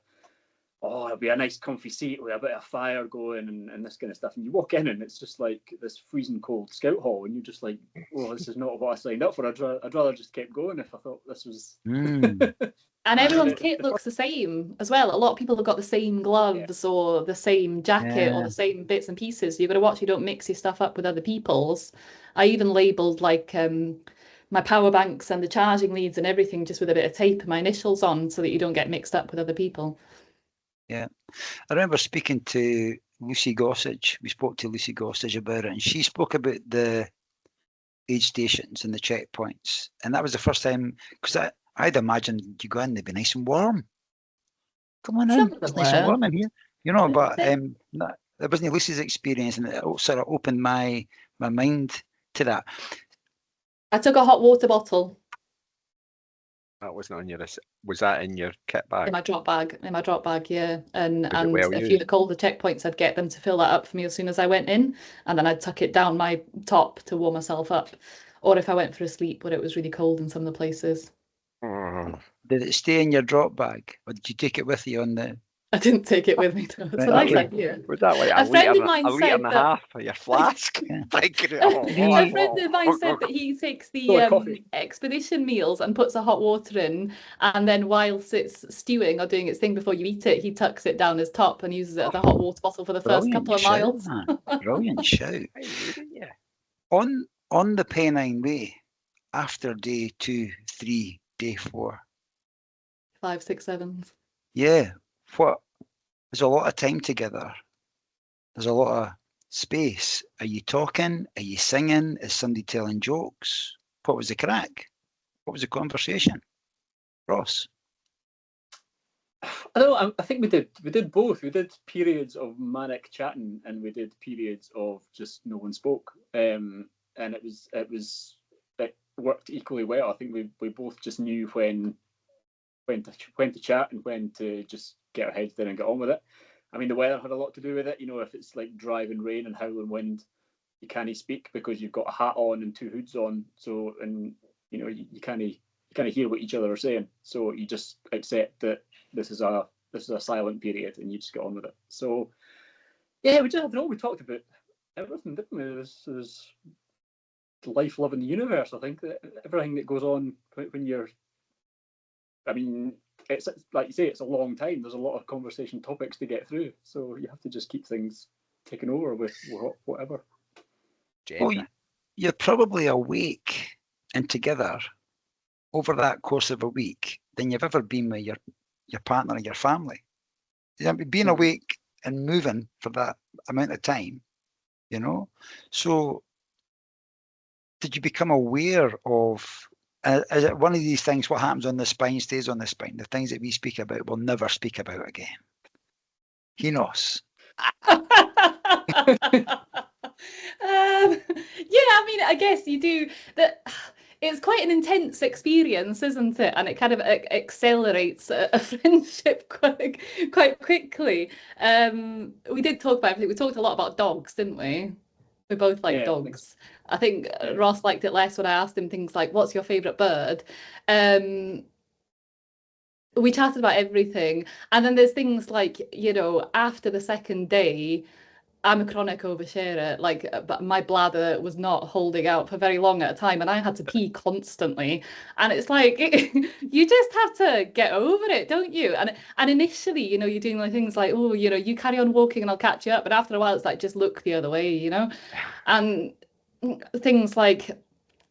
it'll be a nice comfy seat with a bit of fire going and this kind of stuff. And you walk in and it's just like this freezing cold scout hall, and you're just like, oh, this is not what I signed up for. I'd rather just kept going if I thought this was. And everyone's kit looks the same as well. A lot of people have got the same gloves or the same jacket or the same bits and pieces. So you've got to watch you don't mix your stuff up with other people's. I even labelled like my power banks and the charging leads and everything just with a bit of tape and my initials on so that you don't get mixed up with other people. Yeah. I remember speaking to Lucy Gossage. We spoke to Lucy Gossage about it, and she spoke about the aid stations and the checkpoints. And that was the first time, because I'd imagined you go in, they'd be nice and warm. Come on in, it's nice and warm in here. You know, but that wasn't Lucy's experience, and it sort of opened my mind to that. I took a hot water bottle. That wasn't on your. Was that in your kit bag? In my drop bag, yeah. And well a few of the colder checkpoints, I'd get them to fill that up for me as soon as I went in, and then I'd tuck it down my top to warm myself up. Or if I went for a sleep when it was really cold in some of the places. Did it stay in your drop bag, or did you take it with you on the? I didn't take it with me. It's a nice idea. Was that like a friend of mine said and a half of your flask? A friend of mine said that he takes the expedition meals and puts the hot water in, and then whilst it's stewing or doing its thing before you eat it, he tucks it down his top and uses it as a hot water bottle for the first couple of miles. Brilliant shout. Yeah. On the Pennine Way, after day 2, 3, day 4, 5, 6, 7. Yeah. There's a lot of time together. There's a lot of space. Are you talking? Are you singing? Is somebody telling jokes? What was the crack? What was the conversation? Ross? I don't know. I think we did both. We did periods of manic chatting, and we did periods of just no one spoke. And it worked equally well. I think we both just knew when to chat and when to just get our heads down and get on with it. I mean, the weather had a lot to do with it. You know, if it's like driving rain and howling wind, you can't speak because you've got a hat on and 2 hoods on. So, and you know, you can't hear what each other are saying. So you just accept that this is a silent period and you just get on with it. So yeah, we talked about everything, didn't we? There's life, love, and the universe. I think that everything that goes on when you're. I mean, it's like you say, it's a long time. There's a lot of conversation topics to get through, so you have to just keep things taken over with whatever. Well, you're probably awake and together over that course of a week than you've ever been with your partner and your family. Being awake and moving for that amount of time, you know. So, did you become aware of? Is it one of these things? What happens on the spine stays on the spine. The things that we speak about, we'll never speak about again. Llinos. Yeah, I mean, I guess you do that. It's quite an intense experience, isn't it? And it kind of accelerates a friendship quite quickly. We did talk about everything. We talked a lot about dogs, didn't we? We both like dogs. I think Ross liked it less when I asked him things like, what's your favourite bird? We chatted about everything. And then there's things like, you know, after the second day, I'm a chronic oversharer. Like, but my bladder was not holding out for very long at a time, and I had to pee constantly. And it's like you just have to get over it, don't you? And initially, you know, you're doing like things like, oh, you know, you carry on walking and I'll catch you up. But after a while, it's like just look the other way, you know. And things like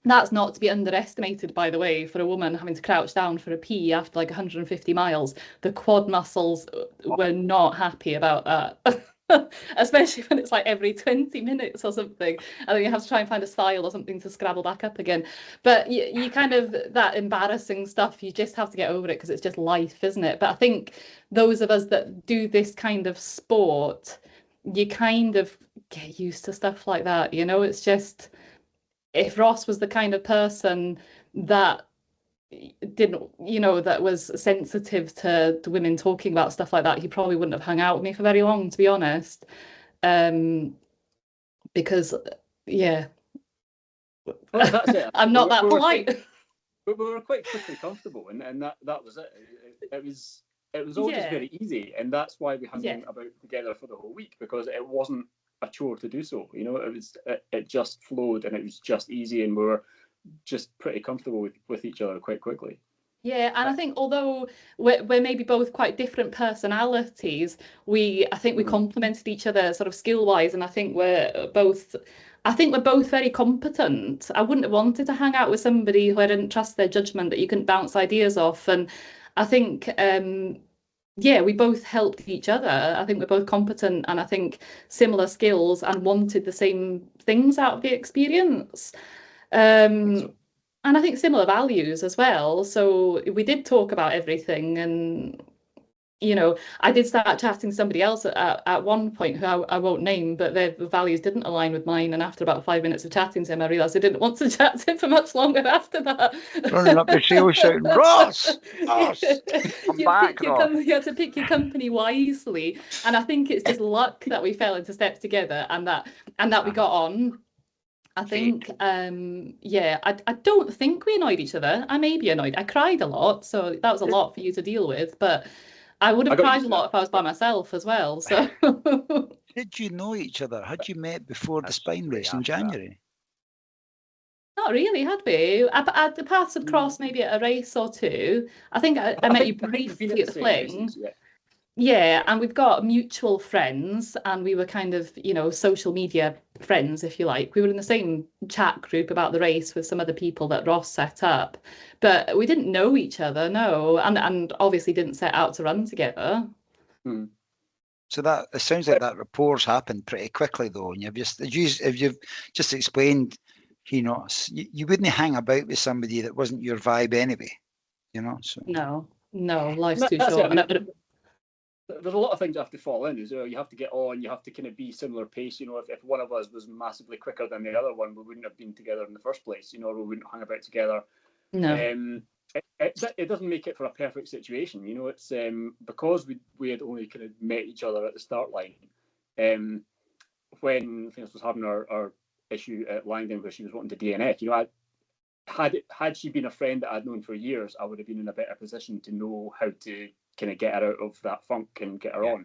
that's not to be underestimated, by the way, for a woman having to crouch down for a pee after like 150 miles. The quad muscles were not happy about that. Especially when it's like every 20 minutes or something, and then you have to try and find a stile or something to scrabble back up again. But you kind of, that embarrassing stuff, you just have to get over it because it's just life, isn't it? But I think those of us that do this kind of sport, you kind of get used to stuff like that, you know. It's just, if Ross was the kind of person that didn't, that was sensitive to women talking about stuff like that, he probably wouldn't have hung out with me for very long, to be honest. Because, yeah, Well, that's it. I'm not that polite. But we were quite quickly comfortable, and that was it. It was all just very easy, and that's why we hung about together for the whole week, because it wasn't a chore to do so. It just flowed, and it was just easy, and we were just pretty comfortable with each other quite quickly. Yeah, and I think although we're maybe both quite different personalities, I think we complemented each other sort of skill-wise, and I think we're both very competent. I wouldn't have wanted to hang out with somebody who I didn't trust their judgment, that you couldn't bounce ideas off. And I think we both helped each other. I think we're both competent, and I think similar skills, and wanted the same things out of the experience. And I think similar values as well. So we did talk about everything. And, I did start chatting to somebody else at one point who I won't name, but their values didn't align with mine. And after about 5 minutes of chatting to him, I realised I didn't want to chat to him for much longer after that. Running up the trail shouting, Ross! Ross! Come back, Ross! You have to pick your company wisely. And I think it's just luck that we fell into step together, and that we got on. I think, I don't think we annoyed each other. I may be annoyed. I cried a lot, so that was a lot for you to deal with. But I would have cried a lot if I was by myself as well. So, did you know each other? Had you met before the spine race in January? Not really, had we? The paths had crossed maybe at a race or two. I think I met you briefly at the fling. Yeah, and we've got mutual friends, and we were kind of, social media friends, if you like. We were in the same chat group about the race with some other people that Ross set up, but we didn't know each other, no, and obviously didn't set out to run together. So that it sounds like that rapport's happened pretty quickly, though, and you've just explained, you wouldn't hang about with somebody that wasn't your vibe anyway, So no, life's too short. There's a lot of things that have to fall in as well. You have to get on, you have to kind of be similar pace. If one of us was massively quicker than the other one, we wouldn't have been together in the first place, or we wouldn't hang about together. No. It doesn't make it for a perfect situation. It's because we had only kind of met each other at the start line. When Venus was having our issue at Langdon where she was wanting to DNF, had she been a friend that I'd known for years, I would have been in a better position to know how to kind of get her out of that funk and get her on.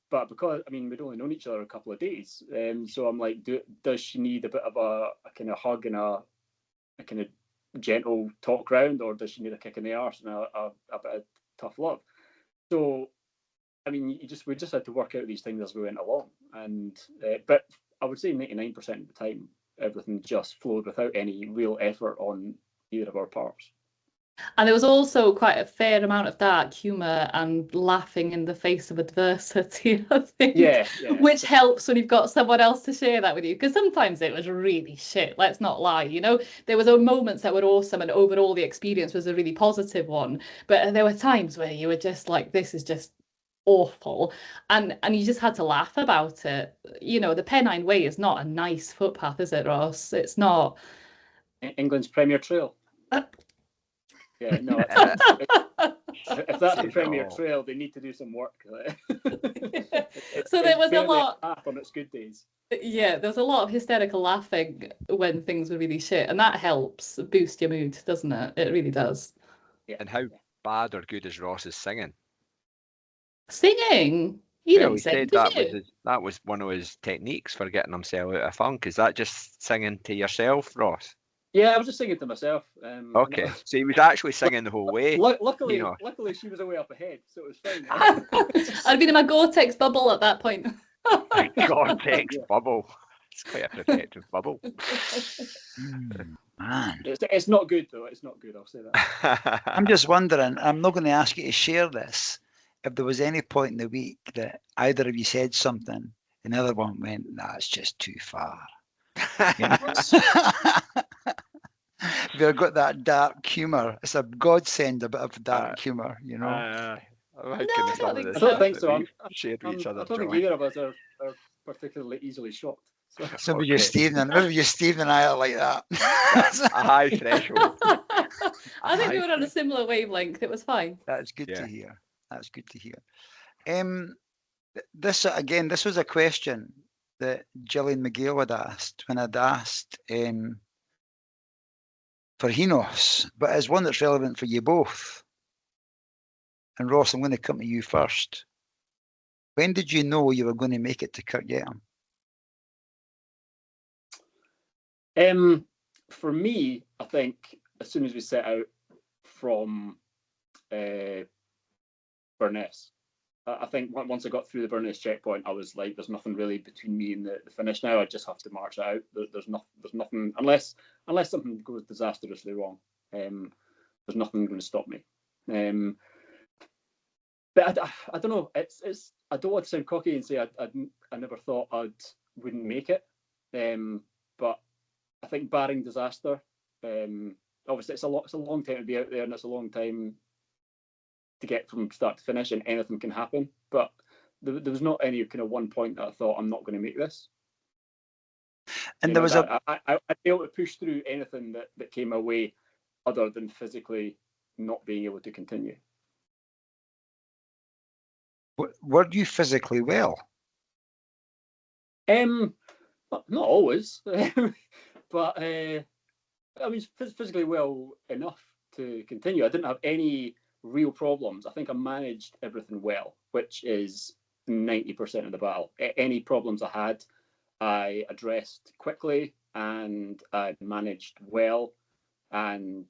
But because we'd only known each other a couple of days, so I'm like, does she need a bit of a kind of hug and a kind of gentle talk round, or does she need a kick in the arse and a bit of tough love? So we just had to work out these things as we went along, and but I would say 99% of the time everything just flowed without any real effort on either of our parts. And there was also quite a fair amount of dark humour and laughing in the face of adversity, I think. Yeah. Which helps when you've got someone else to share that with you. Because sometimes it was really shit, let's not lie. There was moments that were awesome, and overall the experience was a really positive one. But there were times where you were just like, this is just awful. And you just had to laugh about it. The Pennine Way is not a nice footpath, is it, Ross? It's not. England's premier trail. Yeah, no. If that's the premier trail, they need to do some work. So there was a lot on its good days. Yeah, there's a lot of hysterical laughing when things were really shit, and that helps boost your mood, doesn't it? It really does. Yeah. And how bad or good is Ross's singing? Singing? He didn't sing, said did that was one of his techniques for getting himself out of funk. Is that just singing to yourself, Ross? Yeah, I was just singing to myself. Okay, so he was actually singing the whole way. Luckily, she was way up ahead, so it was fine. I'd been in my Gore-Tex bubble at that point. Gore-Tex bubble. It's quite a protective bubble. Man. It's not good, though. It's not good, I'll say that. I'm just wondering, I'm not going to ask you to share this, if there was any point in the week that either of you said something and the other one went, nah, it's just too far. We've got that dark humour. It's a godsend, a bit of dark humour, I don't think so. I don't think either of us are particularly easily shocked. So maybe Stephen and I are like that. A high threshold. I think we were on a similar wavelength. It was fine. That's good Yeah. to hear. That's good to hear. This was a question that Gillian McGill had asked when I'd asked for Llinos, but it's one that's relevant for you both. And Ross, I'm going to come to you first. When did you know you were going to make it to Kirk Yetholm? For me, I think as soon as we set out from Burness, I think once I got through the Burness checkpoint, I was like, "There's nothing really between me and the finish now. I just have to march it out. There's nothing unless something goes disastrously wrong. There's nothing going to stop me." But I don't know. It's I don't want to sound cocky and say I never thought wouldn't make it. But I think barring disaster, obviously it's a long time to be out there, and it's a long time to get from start to finish, and anything can happen. But there was not any kind of one point that I thought I'm not going to make this. And there was I'd be able to push through anything that came my way, other than physically not being able to continue. Were you physically well? Not always, but I mean physically well enough to continue. I didn't have any real problems. I think I managed everything well, which is 90% of the battle. Any problems I had, I addressed quickly and I managed well, and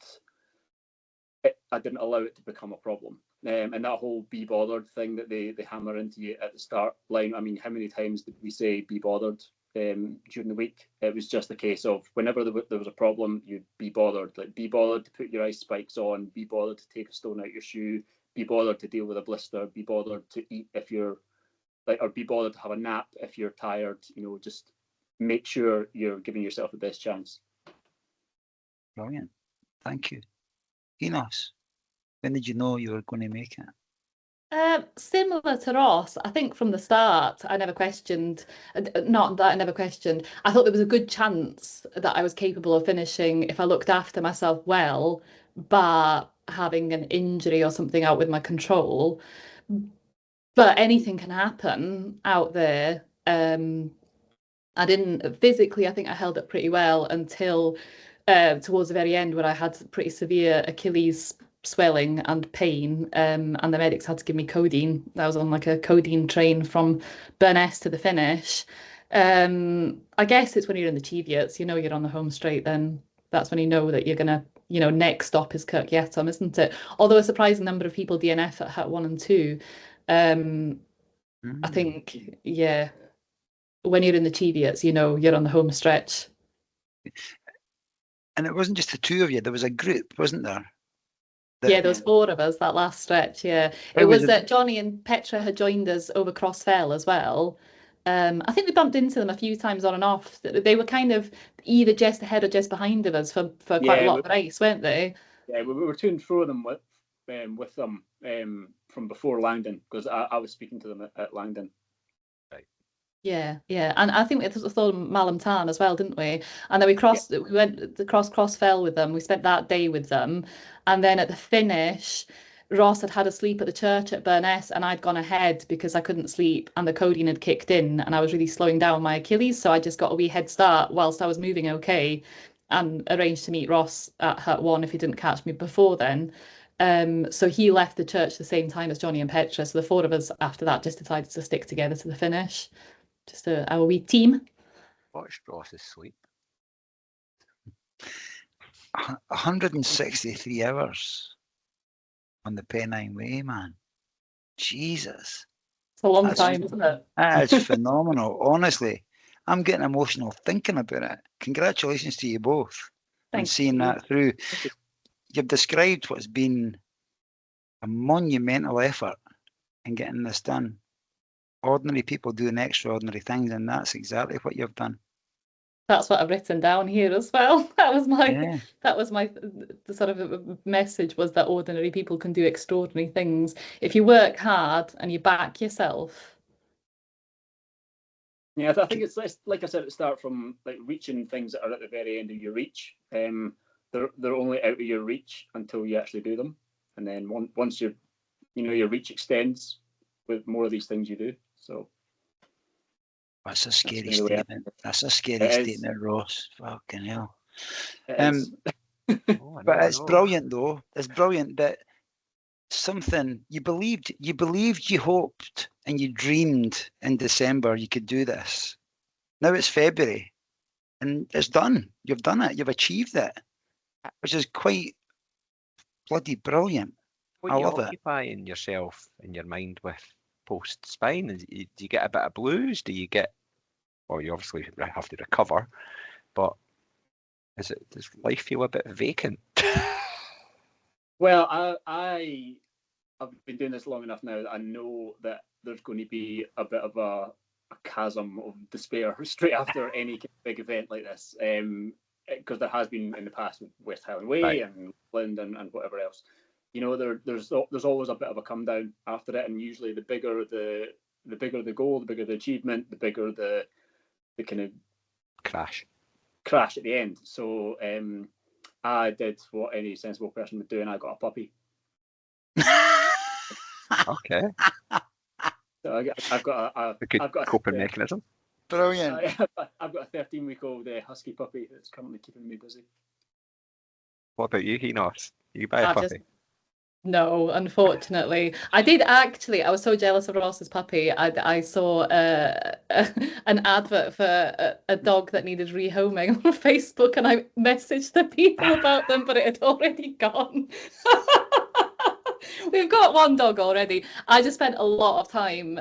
I didn't allow it to become a problem. And that whole "be bothered" thing that they hammer into you at the start line. I mean, how many times did we say "be bothered" during the week? It was just a case of whenever there was a problem, you'd be bothered. Like, be bothered to put your ice spikes on, be bothered to take a stone out your shoe, be bothered to deal with a blister, be bothered to eat if you're like, or be bothered to have a nap if you're tired. Just make sure you're giving yourself the best chance. Brilliant. Thank you. Llinos, when did you know you were going to make it? Similar to Ross, I think from the start, I never questioned, not that I never questioned, I thought there was a good chance that I was capable of finishing if I looked after myself well, but having an injury or something out with my control. But anything can happen out there. I didn't physically, I think I held up pretty well until towards the very end, where I had pretty severe Achilles swelling and pain, and the medics had to give me codeine. I was on like a codeine train from Burness to the finish. I guess it's when you're in the Cheviots, you're on the home straight, then that's when you know that you're gonna, next stop is Kirk Yetholm, isn't it? Although a surprising number of people DNF at Hut 1 and 2. I think, yeah, when you're in the Cheviots, you're on the home stretch. And it wasn't just the two of you, there was a group, wasn't there? Yeah, there was 4 of us that last stretch, yeah. It was that Johnny and Petra had joined us over Crossfell as well. I think we bumped into them a few times on and off. They were kind of either just ahead or just behind of us for quite a lot of the race, weren't they? Yeah, we were to and fro them with them from before Langdon, because I was speaking to them at Langdon. Yeah, and I think we saw Malham Tarn as well, didn't we? And then we went across Crossfell with them. We spent that day with them, and then at the finish, Ross had a sleep at the church at Burness, and I'd gone ahead because I couldn't sleep, and the codeine had kicked in, and I was really slowing down my Achilles, so I just got a wee head start whilst I was moving okay, and arranged to meet Ross at Hut 1 if he didn't catch me before then. So he left the church the same time as Johnny and Petra, so the 4 of us after that just decided to stick together to the finish. Just our wee team. Watched Ross's sleep. 163 hours on the Pennine Way, man. Jesus. It's a long time, isn't it? That's phenomenal. Honestly, I'm getting emotional thinking about it. Congratulations to you both on seeing that through. You've described what's been a monumental effort in getting this done. Ordinary people doing extraordinary things, and that's exactly what you've done. That's what I've written down here as well. That was my the sort of message, was that ordinary people can do extraordinary things if you work hard and you back yourself. Yeah, I think it's like I said at the start, from like reaching things that are at the very end of your reach. They're only out of your reach until you actually do them, and then once your reach extends with more of these things you do. So That's a scary the way statement. That's a scary statement, Ross. Fucking hell. it is. But it's brilliant, though. It's brilliant that something you believed, you hoped, and you dreamed in December you could do this. Now it's February, and it's done. You've done it. You've achieved it, which is quite bloody brilliant. What I you love it. occupying yourself in your mind with post-spine? Do you get a bit of blues? Do you get... Well, you obviously have to recover, but does life feel a bit vacant? Well, I've been doing this long enough now that I know that there's going to be a bit of a chasm of despair straight after any big event like this, because there has been in the past with West Highland Way and Lind and whatever else. There's always a bit of a come down after it, and usually the bigger the goal, the bigger the achievement, the bigger the kind of Crash at the end. So I did what any sensible person would do, and I got a puppy. Okay. So I've got a good coping mechanism. Brilliant. I've got a 13-week-old husky puppy that's currently keeping me busy. What about you, Llinos? You buy a puppy? No, unfortunately. I did actually. I was so jealous of Ross's puppy. I saw an advert for a dog that needed rehoming on Facebook, and I messaged the people about them, but it had already gone. We've got one dog already. I just spent a lot of time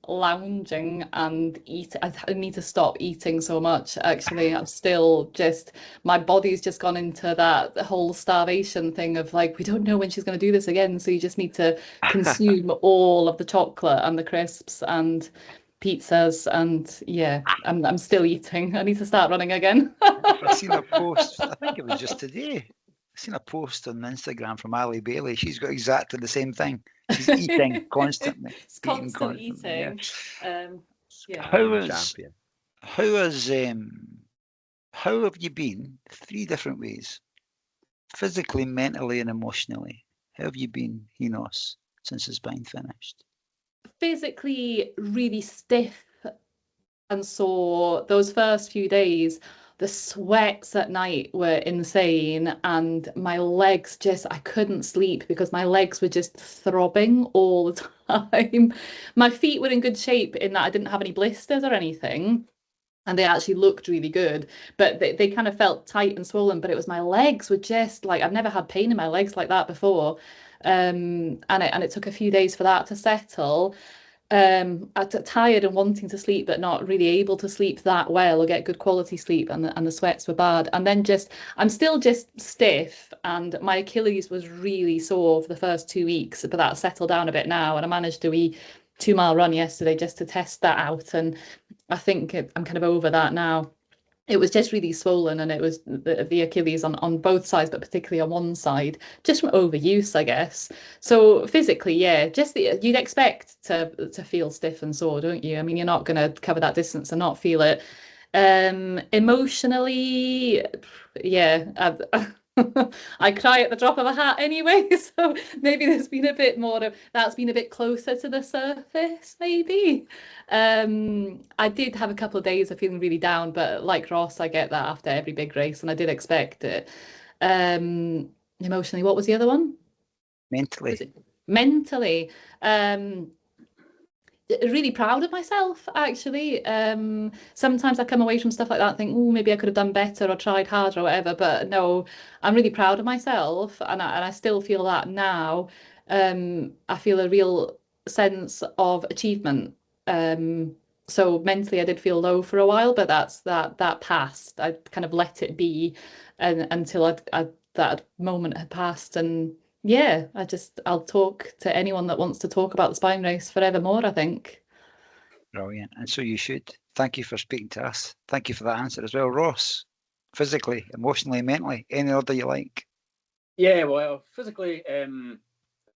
lounging and eating. I need to stop eating so much, actually. I'm still just, my body's just gone into that whole starvation thing of like, we don't know when she's going to do this again. So you just need to consume all of the chocolate and the crisps and pizzas. And yeah, I'm still eating. I need to start running again. I've seen a post, I think it was just today. I've seen a post on Instagram from Ali Bailey. She's got exactly the same thing. She's eating constantly. It's constant eating. Yeah. Champion. How have you been? 3 different ways: physically, mentally, and emotionally. How have you been, Llinos, since the spine finished? Physically really stiff and sore those first few days. The sweats at night were insane, and my legs I couldn't sleep because my legs were just throbbing all the time. My feet were in good shape in that I didn't have any blisters or anything, and they actually looked really good, but they kind of felt tight and swollen. But it was my legs were just like, I've never had pain in my legs like that before. And it took a few days for that to settle. Tired and wanting to sleep, but not really able to sleep that well or get good quality sleep, and the sweats were bad. And then I'm still just stiff, and my Achilles was really sore for the first 2 weeks, but that's settled down a bit now. And I managed to 2-mile run yesterday just to test that out, and I think I'm kind of over that now. It was just really swollen, and it was the Achilles on both sides, but particularly on one side, just from overuse, I guess. So physically, yeah, you'd expect to feel stiff and sore, don't you? I mean, you're not going to cover that distance and not feel it. Emotionally, yeah, I cry at the drop of a hat anyway, so maybe that's been a bit closer to the surface, maybe. I did have a couple of days of feeling really down, but like Ross, I get that after every big race, and I did expect it. Emotionally, what was the other one? Mentally. Really proud of myself, actually. Sometimes I come away from stuff like that and think, oh, maybe I could have done better or tried harder or whatever, but no, I'm really proud of myself, and I still feel that now. I feel a real sense of achievement. So mentally I did feel low for a while, but that passed. I kind of let it be until that moment had passed. And yeah, I'll talk to anyone that wants to talk about the spine race forevermore, I think. Brilliant. And so you should. Thank you for speaking to us. Thank you for that answer as well. Ross, physically, emotionally, mentally, any order you like. Yeah, well, physically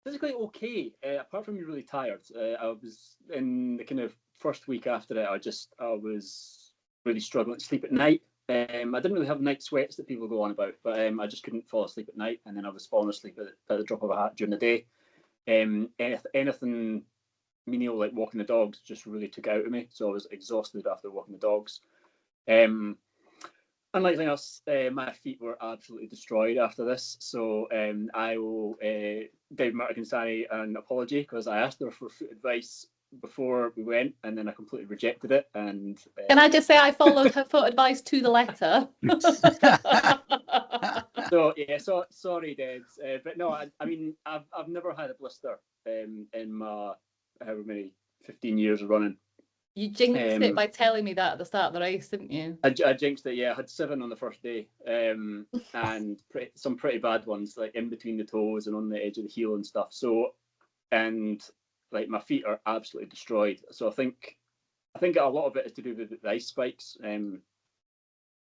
okay. Apart from being really tired, I was in the kind of first week after it, I was really struggling to sleep at night. I didn't really have night sweats that people go on about, but I just couldn't fall asleep at night, and then I was falling asleep at the drop of a hat during the day. Anything menial like walking the dogs just really took it out of me, so I was exhausted after walking the dogs. Unlikely enough, my feet were absolutely destroyed after this, so I will Dave Martinsani an apology, because I asked her for foot advice before we went, and then I completely rejected it. And can I just say I followed her foot advice to the letter? So yeah, so sorry, Debs, but no, I mean I've never had a blister in my however many 15 years of running. You jinxed it by telling me that at the start of the race, didn't you? I jinxed it, yeah. I had 7 on the first day, and some pretty bad ones, like in between the toes and on the edge of the heel and stuff. So, and like my feet are absolutely destroyed. So I think a lot of it is to do with the ice spikes,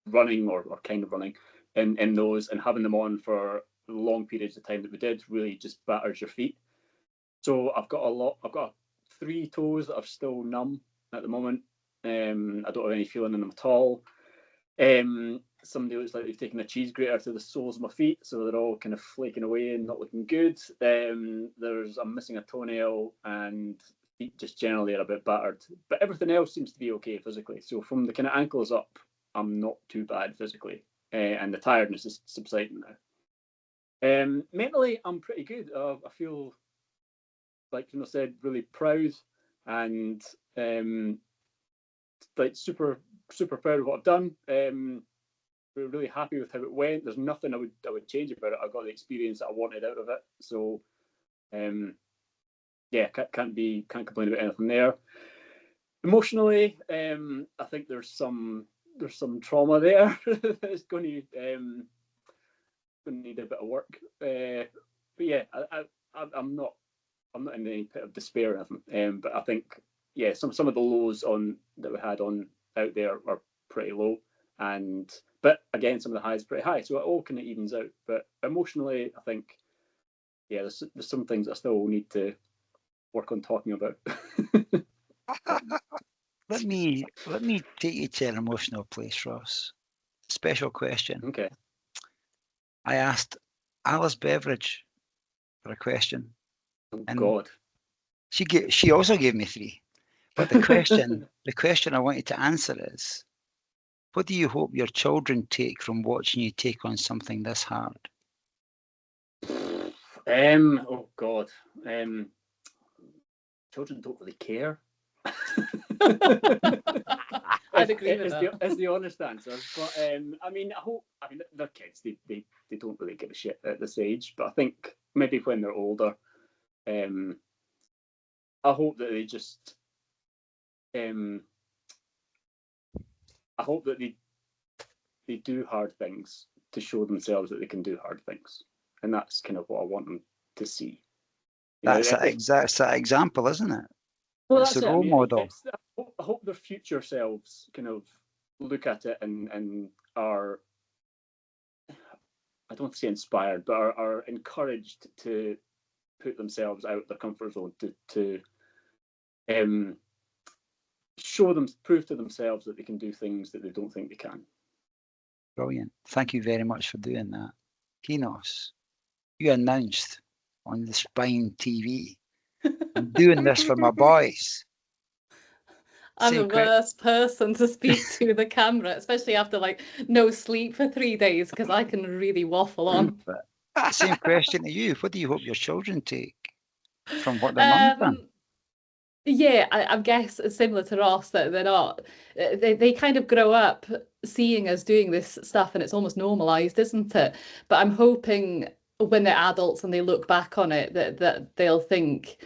running or kind of running in those, and having them on for long periods of time that we did really just batters your feet. So I've got 3 toes that are still numb at the moment. I don't have any feeling in them at all. Somebody looks like they've taken a cheese grater to the soles of my feet, so they're all kind of flaking away and not looking good. I'm missing a toenail, and feet just generally are a bit battered. But everything else seems to be okay physically. So from the kind of ankles up, I'm not too bad physically, and the tiredness is subsiding now. Mentally, I'm pretty good. I feel, like I said, really proud, and like super proud of what I've done. We're really happy with how it went. There's nothing I would change about it. I got the experience that I wanted out of it. So yeah, can't complain about anything there. Emotionally, I think there's some trauma there that's going to need a bit of work. But yeah, I'm not in any pit of despair or anything. But I think, yeah, some of the lows that we had out there are pretty low, but again, some of the highs are pretty high, so it all kind of evens out. But emotionally, I think, yeah, there's some things I still need to work on talking about. Let me take you to an emotional place, Ross. Special question. Okay. I asked Alice Beveridge for a question. Oh, and God. She also gave me 3. But the question I want you to answer is, what do you hope your children take from watching you take on something this hard? Oh God. Children don't really care. I'd agree with that. Is the honest answer. But I mean, they're kids. They don't really give a shit at this age. But I think maybe when they're older, I hope that they just. I hope that they do hard things to show themselves that they can do hard things, and that's kind of what I want them to see. That's that example, isn't it? Well, it's that's a it. role model. I hope their future selves kind of look at it and are, I don't want to say inspired, but are encouraged to put themselves out of their comfort zone, to prove to themselves that they can do things that they don't think they can. Brilliant. Thank you very much for doing that. Llinos, you announced on the Spine TV, I'm doing this for my boys. I'm the worst person to speak to the camera, especially after like no sleep for 3 days, because I can really waffle on. Same question to you. What do you hope your children take from what their mum's done? Yeah, I guess similar to Ross, that they're not. They kind of grow up seeing us doing this stuff, and it's almost normalized, isn't it? But I'm hoping when they're adults and they look back on it, that they'll think,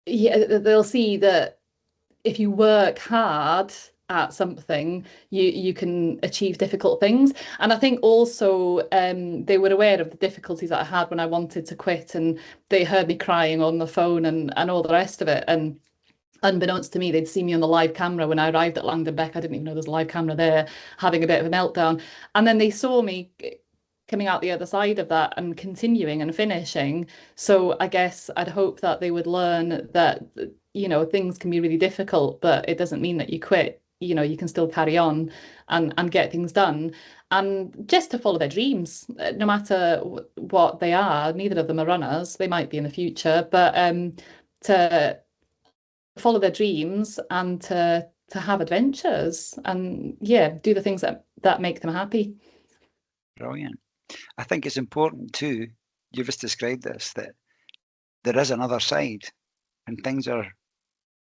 yeah, they'll see that if you work hard at something, you can achieve difficult things. And I think also they were aware of the difficulties that I had when I wanted to quit, and they heard me crying on the phone and all the rest of it. And unbeknownst to me, they'd seen me on the live camera when I arrived at Langdon Beck. I didn't even know there's a live camera there, having a bit of a meltdown. And then they saw me coming out the other side of that and continuing and finishing. So I guess I'd hope that they would learn that you know, things can be really difficult, but it doesn't mean that you quit. You know, you can still carry on and get things done, and just to follow their dreams, no matter what they are. Neither of them are runners. They might be in the future, but to follow their dreams and to have adventures and do the things that make them happy. Brilliant. I think it's important too, you've just described this, that there is another side. When things are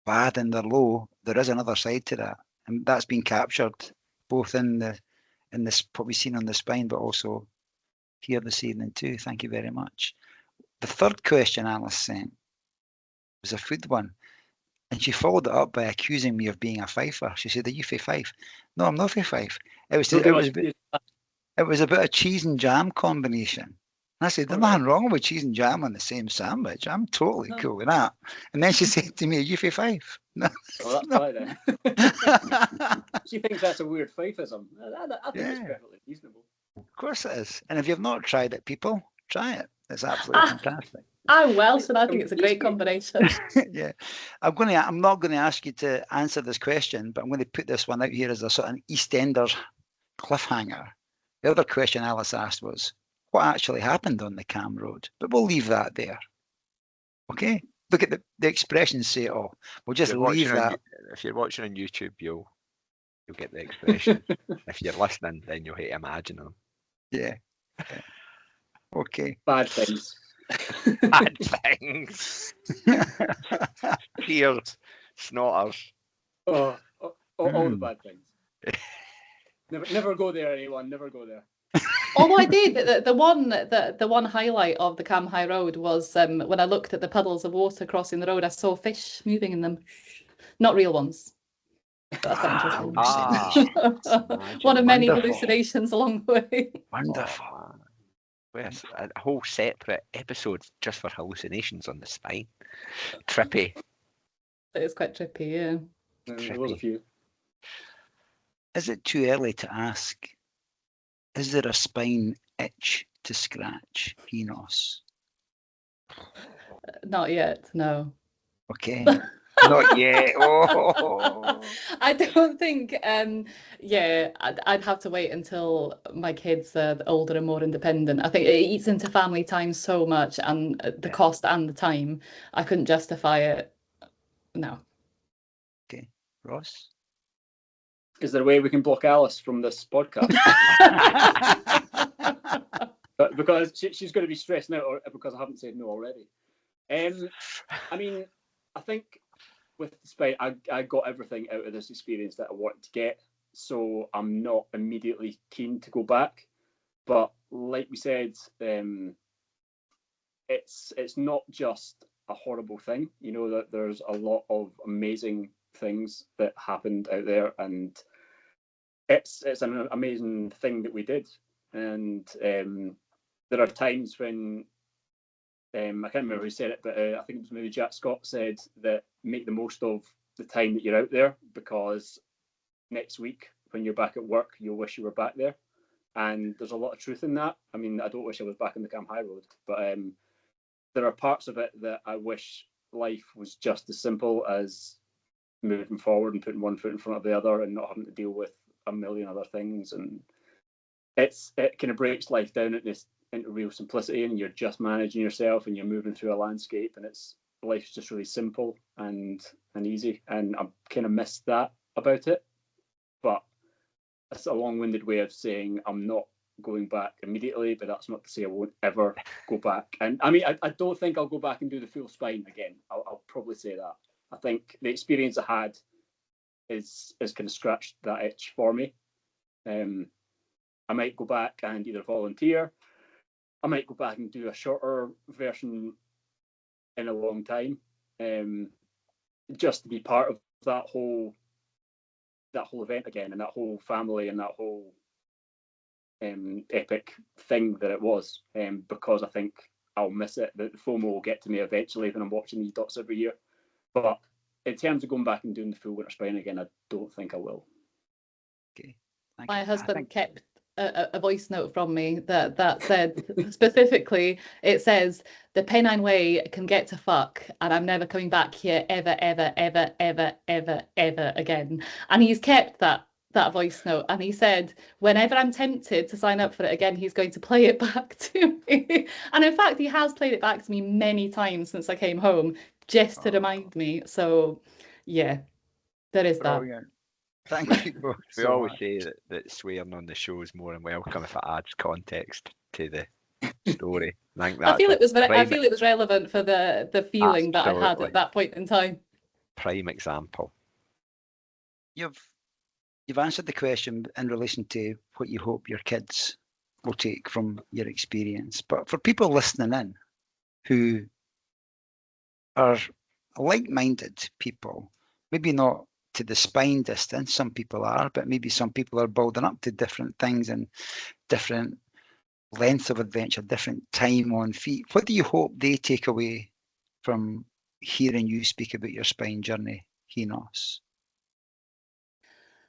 bad and they're low, there is another side to that. And that's been captured both in this what we've seen on the spine, but also here this evening too. Thank you very much. The third question Alice sent was a food one. And she followed it up by accusing me of being a Fifer. She said, "Are you fae Fife?" No, I'm not fae Fife. It was about a cheese and jam combination. And I said, "There's nothing wrong with cheese and jam on the same sandwich. I'm totally cool with that." And then she said to me, "Are you fae Fife?" No. Well, that's right then. She thinks that's a weird Fifism. I think it's perfectly reasonable. Of course it is. And if you've not tried it, people, try it. It's absolutely fantastic. I'm Welsh and I think it's a great combination. Yeah. I'm not going to ask you to answer this question, but I'm going to put this one out here as a sort of EastEnders cliffhanger. The other question Alice asked was, what actually happened on the Cam Road? But we'll leave that there. Okay? Look at the expressions say it all. We'll just leave that. If you're watching on YouTube, you'll get the expression. If you're listening, then you'll hate to imagine them. Yeah. Okay. Bad things. Bad things. Tears, snotters. All the bad things. Never go there, anyone. Never go there. Although I did, the one highlight of the Cam High Road was when I looked at the puddles of water crossing the road, I saw fish moving in them. Not real ones. That's quite interesting. One of many hallucinations along the way. Wonderful. Oh, yes, a whole separate episode just for hallucinations on the spine. Trippy. It is quite trippy, yeah. There was a few. Is it too early to ask, is there a spine itch to scratch, Llinos? Not yet, no. Okay. Not yet. Oh. I don't think, I'd have to wait until my kids are older and more independent. I think it eats into family time so much, and the cost and the time, I couldn't justify it. No. Okay. Ross? Is there a way we can block Alice from this podcast? But because she's going to be stressing out, or because I haven't said no already. I mean, I think with the spine, I got everything out of this experience that I wanted to get, so I'm not immediately keen to go back. But like we said, it's not just a horrible thing. You know, that there's a lot of amazing things that happened out there, and it's an amazing thing that we did. And there are times when I can't remember who said it, but I think it was maybe Jack Scott said that make the most of the time that you're out there, because next week when you're back at work, you'll wish you were back there. And there's a lot of truth in that. I mean, I don't wish I was back on the Cam High Road, but there are parts of it that I wish life was just as simple as moving forward and putting one foot in front of the other and not having to deal with a million other things. And it kind of breaks life down into real simplicity, and you're just managing yourself and you're moving through a landscape, and life's just really simple and easy. And I kind of missed that about it. But that's a long-winded way of saying I'm not going back immediately, but that's not to say I won't ever go back. And I mean, I don't think I'll go back and do the full spine again. I'll probably say that. I think the experience I had is kind of scratched that itch for me. I might go back and either volunteer, I might go back and do a shorter version in a long time, just to be part of that whole event again, and that whole family, and that whole epic thing that it was, because I think I'll miss it. The FOMO will get to me eventually when I'm watching these dots every year. But in terms of going back and doing the full winter spine again, I don't think I will. Okay. My husband kept a voice note from me that said specifically, it says, the Pennine Way can get to fuck, and I'm never coming back here ever, ever, ever, ever, ever, ever again. And he's kept that voice note, and he said whenever I'm tempted to sign up for it again, he's going to play it back to me. And in fact, he has played it back to me many times since I came home, just to remind me. So yeah, there is that. Brilliant. Thank you both. We so always much. say that swearing on the show is more than welcome if it adds context to the story. I think that's I feel a it was prime, relevant for the feeling that I had Absolutely. at that point in time. prime example. You've answered the question in relation to what you hope your kids will take from your experience. But for people listening in who are like-minded people, maybe not to the spine distance, some people are, but maybe some people are building up to different things and different lengths of adventure, different time on feet. What do you hope they take away from hearing you speak about your spine journey, Llinos?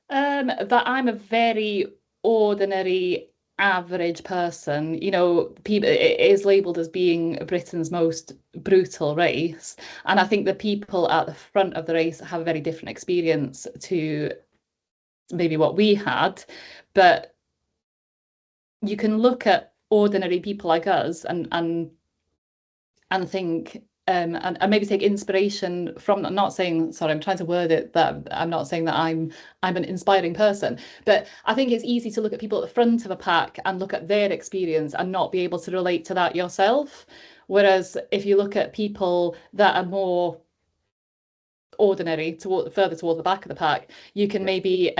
That I'm a very ordinary, average person. You know, people, it is labelled as being Britain's most brutal race, and I think the people at the front of the race have a very different experience to maybe what we had. But you can look at ordinary people like us and think and maybe take inspiration from. I'm not saying, sorry, I'm trying to word it that I'm not saying that I'm an inspiring person, but I think it's easy to look at people at the front of a pack and look at their experience and not be able to relate to that yourself. Whereas if you look at people that are more ordinary, further towards the back of the pack, you can maybe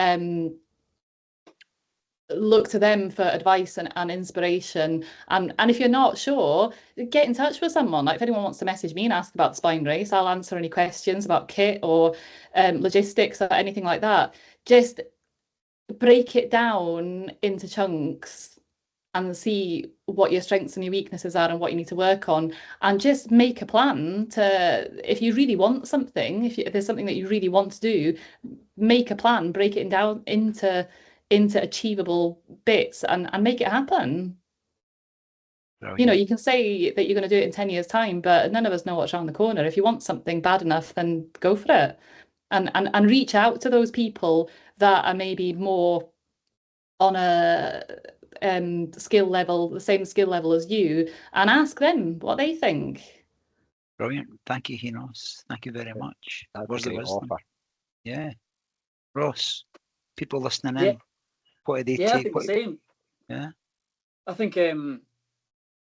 look to them for advice and inspiration. And if you're not sure, get in touch with someone. Like if anyone wants to message me and ask about the spine race, I'll answer any questions about kit or logistics or anything like that. Just break it down into chunks and see what your strengths and your weaknesses are and what you need to work on, and just make a plan to, if you really want something, if there's something that you really want to do, make a plan, break it down into achievable bits and make it happen. Brilliant. You know, you can say that you're going to do it in 10 years' time, but none of us know what's around the corner. If you want something bad enough, then go for it. And reach out to those people that are maybe more on a skill level, the same skill level as you, and ask them what they think. Brilliant. Thank you, Llinos. Thank you very much. That's Words a of great wisdom. offer. Yeah. Ross, people listening in, Yeah. what do they Yeah, I take? think the same. Yeah. I think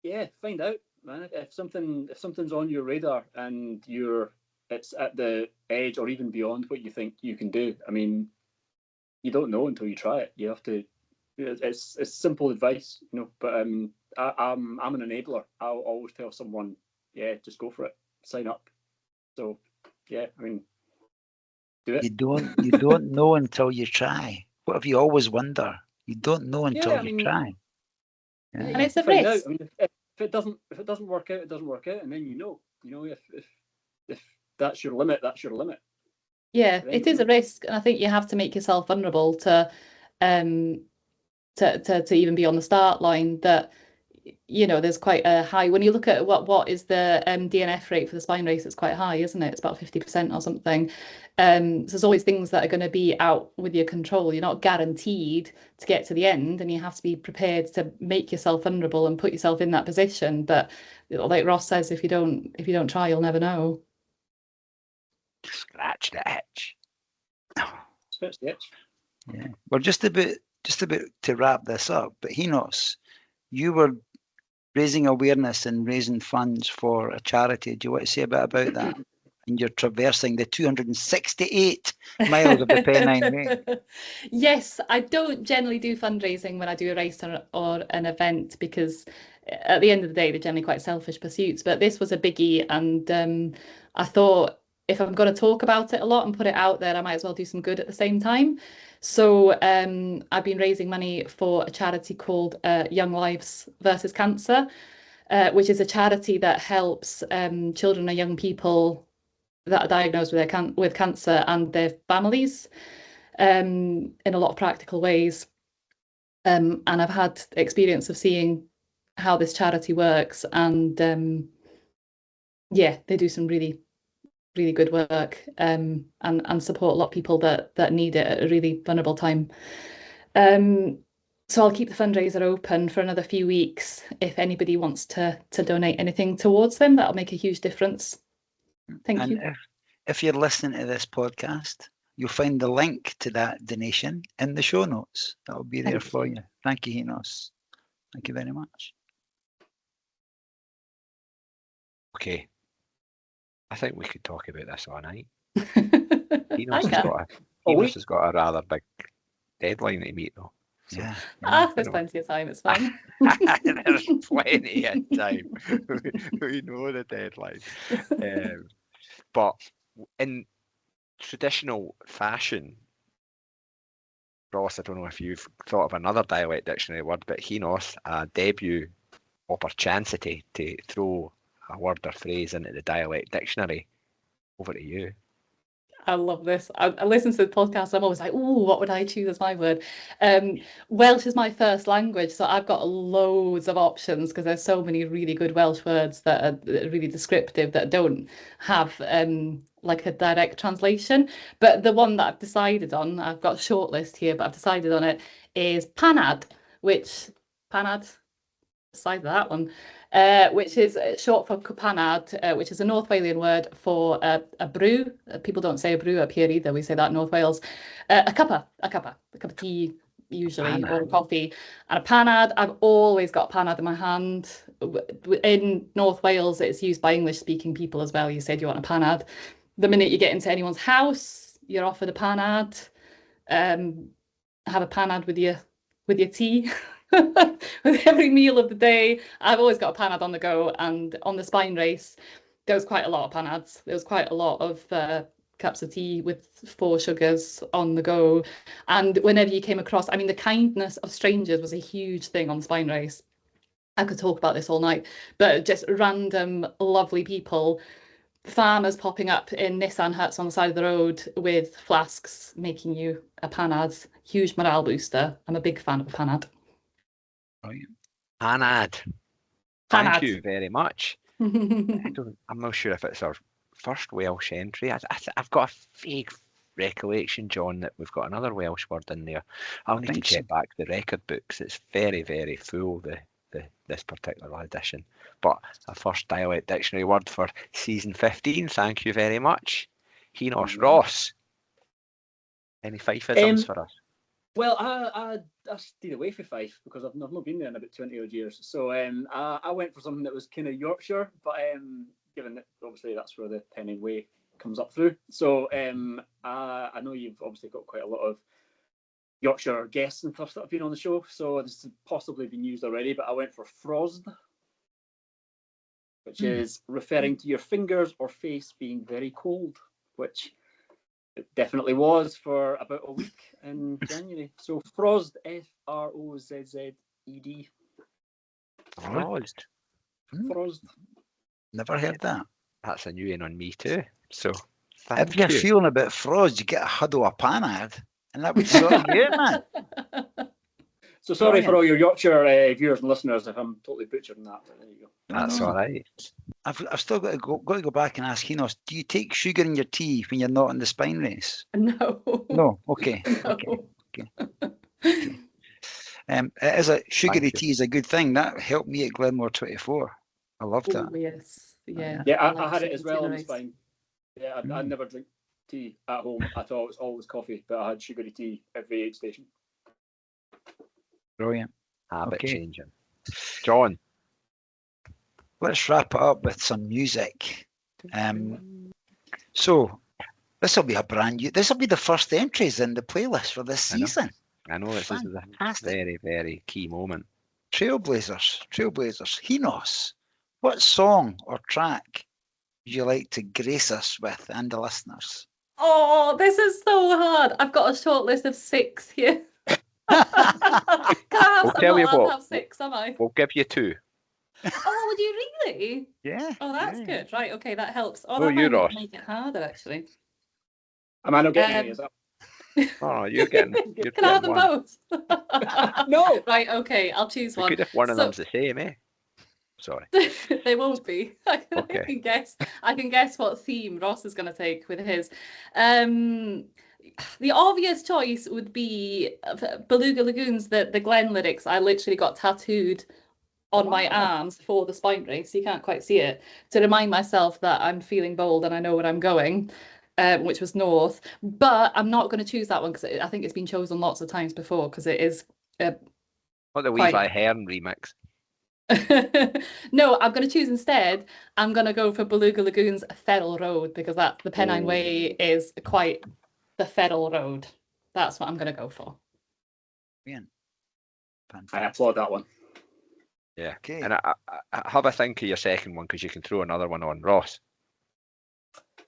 yeah, find out, man. If something's on your radar and it's at the edge or even beyond what you think you can do. I mean, you don't know until you try it. You have to. It's simple advice, you know. But I'm an enabler. I'll always tell someone, yeah, just go for it, sign up. So yeah, I mean, do it. You don't know until you try. What if you always wonder? You don't know until Yeah, I you mean, try. yeah, And you it's have a to find out. risk. I mean, if it doesn't work out, it doesn't work out, and then you know, if that's your limit, that's your limit. Yeah, Then, it is a risk, and I think you have to make yourself vulnerable to even be on the start line. That, you know, there's quite a high, when you look at what is the DNF rate for the spine race, it's quite high, isn't it? It's about 50% or something. So there's always things that are going to be out with your control. You're not guaranteed to get to the end, and you have to be prepared to make yourself vulnerable and put yourself in that position. But like Ross says, if you don't try, you'll never know. Scratch the itch. Scratch the itch. Yeah. We're just about to wrap this up, but Llinos, you were raising awareness and raising funds for a charity. Do you want to say a bit about that? And you're traversing the 268 miles of the Pennine Way. Yes, I don't generally do fundraising when I do a race or an event, because at the end of the day, they're generally quite selfish pursuits. But this was a biggie, and I thought, if I'm going to talk about it a lot and put it out there, I might as well do some good at the same time. So I've been raising money for a charity called Young Lives versus Cancer, which is a charity that helps children and young people that are diagnosed with cancer and their families in a lot of practical ways. And I've had experience of seeing how this charity works, and yeah, they do some really good work, and support a lot of people that need it at a really vulnerable time. So I'll keep the fundraiser open for another few weeks. If anybody wants to donate anything towards them, that'll make a huge difference. Thank you. If you're listening to this podcast, you'll find the link to that donation in the show notes. That'll be there for you. Thank you, Llinos. Thank you very much. Okay. I think we could talk about this all night. Llinos has got a rather big deadline to meet, though. So, there's plenty of time. It's fine. There's plenty of time. We know the deadline. But in traditional fashion, Ross, I don't know if you've thought of another dialect dictionary word, but Llinos, a debut opportunity to throw a word or phrase into the dialect dictionary. Over to you. I love this. I listen to the podcast. I'm always like, oh, what would I choose as my word? Welsh is my first language, so I've got loads of options because there's so many really good Welsh words that are really descriptive that don't have like a direct translation. But the one that I've decided on, I've got a short list here, but I've decided on it, is panad, beside that one, which is short for cwpanad, which is a North Walian word for a brew. People don't say a brew up here either. We say that in North Wales. A cup of tea usually, or a coffee. And a panad, I've always got a panad in my hand. In North Wales, it's used by English-speaking people as well. You said you want a panad. The minute you get into anyone's house, you're offered a panad. Have a panad with your tea. With every meal of the day, I've always got a panad on the go, and on the spine race there was quite a lot of panads. There was quite a lot of cups of tea with 4 sugars on the go, and whenever you came across, I mean, the kindness of strangers was a huge thing on the spine race. I could talk about this all night, but just random lovely people, farmers popping up in Nissan huts on the side of the road with flasks making you a panad. Huge morale booster. I'm a big fan of a panad. Panad. Thank you very much. I'm not sure if it's our first Welsh entry. I've got a vague recollection, John, that we've got another Welsh word in there. I'll need to check back the record books. It's very, very full, this particular edition. But a first dialect dictionary word for season 15. Thank you very much. Llinos, Ross, any Fifeisms for us? Well, I stayed away for Fife because I've not been there in about 20 odd years. So I went for something that was kind of Yorkshire, but given that obviously that's where the Pennine Way comes up through. So I know you've obviously got quite a lot of Yorkshire guests and stuff that have been on the show, so this has possibly been used already, but I went for frosd, which is referring to your fingers or face being very cold, which it definitely was for about a week in January. So frosd, F-R-O-Z-Z-E-D. Frosd. Frosd. Never heard that. That's a new one on me too. So if you're feeling a bit frosd, you get a huddle of panad, and that would sort of get man. So sorry for all your Yorkshire viewers and listeners if I'm totally butchering that. But there you go. That's all right. I've still got to go back and ask Llinos, do you take sugar in your tea when you're not in the spine race? No. No. Okay. No. Okay. It is a sugary tea is a good thing. That helped me at Glenmore 24. I loved that. Yes. Yeah. Yeah, I had it as well on the spine. Yeah, I never drink tea at home at all. It's always coffee, but I had sugary tea every aid station. Brilliant. Habit changing. John, let's wrap it up with some music. So this will be this will be the first entries in the playlist for this season. I know this is a very, very key moment. Trailblazers. Llinos, what song or track would you like to grace us with and the listeners? Oh, this is so hard. I've got a short list of 6 here. Can I have, we'll tell you what. Have 6, am I? We'll give you 2. Oh, would you really? Yeah. Oh, that's good. Right. Okay, that helps. Oh, that might make it harder, actually. Am I not getting any? Is that? Oh, you're getting Can I have them one. both? No. Right, okay, I'll choose We one. could if one of So- them's the same, eh? Sorry. They won't be. Okay. I can guess what theme Ross is going to take with his. The obvious choice would be Beluga Lagoon's the Glen lyrics. I literally got tattooed on my arms for the spine race. You can't quite see it, to remind myself that I'm feeling bold and I know where I'm going, which was north. But I'm not going to choose that one because I think it's been chosen lots of times before because it is What the quite. Levi Hearn remix? No, I'm going to choose instead. I'm going to go for Beluga Lagoon's Feral Road because that the Pennine Way is quite the feral road. That's what I'm going to go for. Brilliant. I Fantastic. applaud that one. Yeah. Okay. And I have a think of your second one because you can throw another one on. Ross.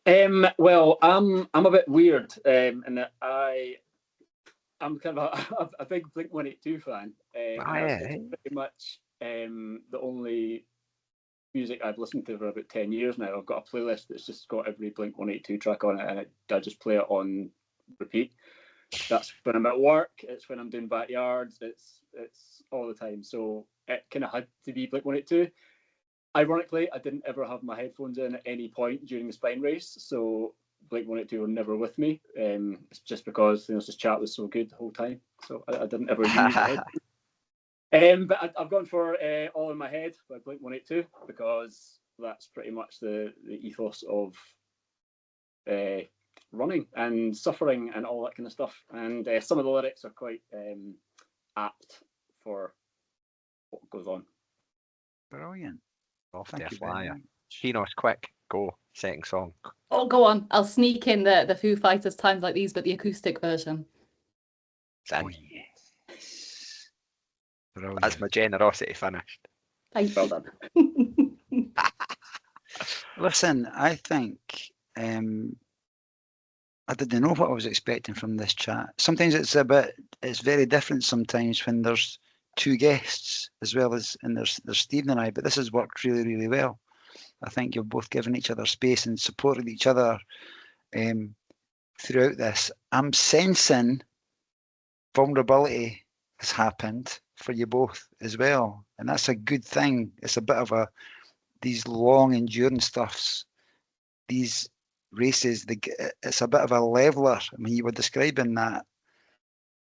Well, I'm a bit weird, in that I'm kind of a big Blink-182 fan. It's pretty much the only music I've listened to for about 10 years now. I've got a playlist that's just got every Blink-182 track on it, and I just play it on repeat. That's when I'm at work. It's when I'm doing backyards. It's all the time. So it kind of had to be Blink-182. Ironically, I didn't ever have my headphones in at any point during the spine race, so Blink-182 were never with me. It's just because this chat was so good the whole time, so I didn't ever use my headphones. But I've gone for All in My Head by Blink-182 because that's pretty much the ethos of running and suffering and all that kind of stuff. And some of the lyrics are quite apt for what goes on. Brilliant. Off Thank to a you very flyer. much. Llinos, quick, go. Second song. Oh, go on. I'll sneak in the Foo Fighters Times Like These, but the acoustic version. Oh, yes. Brilliant. That's my generosity finished. Thank Well you. done. Listen, I think I didn't know what I was expecting from this chat. Sometimes it's very different sometimes when there's two guests as well as, and there's Stephen and I, but this has worked really, really well. I think you've both given each other space and supported each other throughout this. I'm sensing vulnerability has happened for you both as well, and that's a good thing. It's a bit of these long endurance stuffs, these races, it's a bit of a leveler. I mean, you were describing that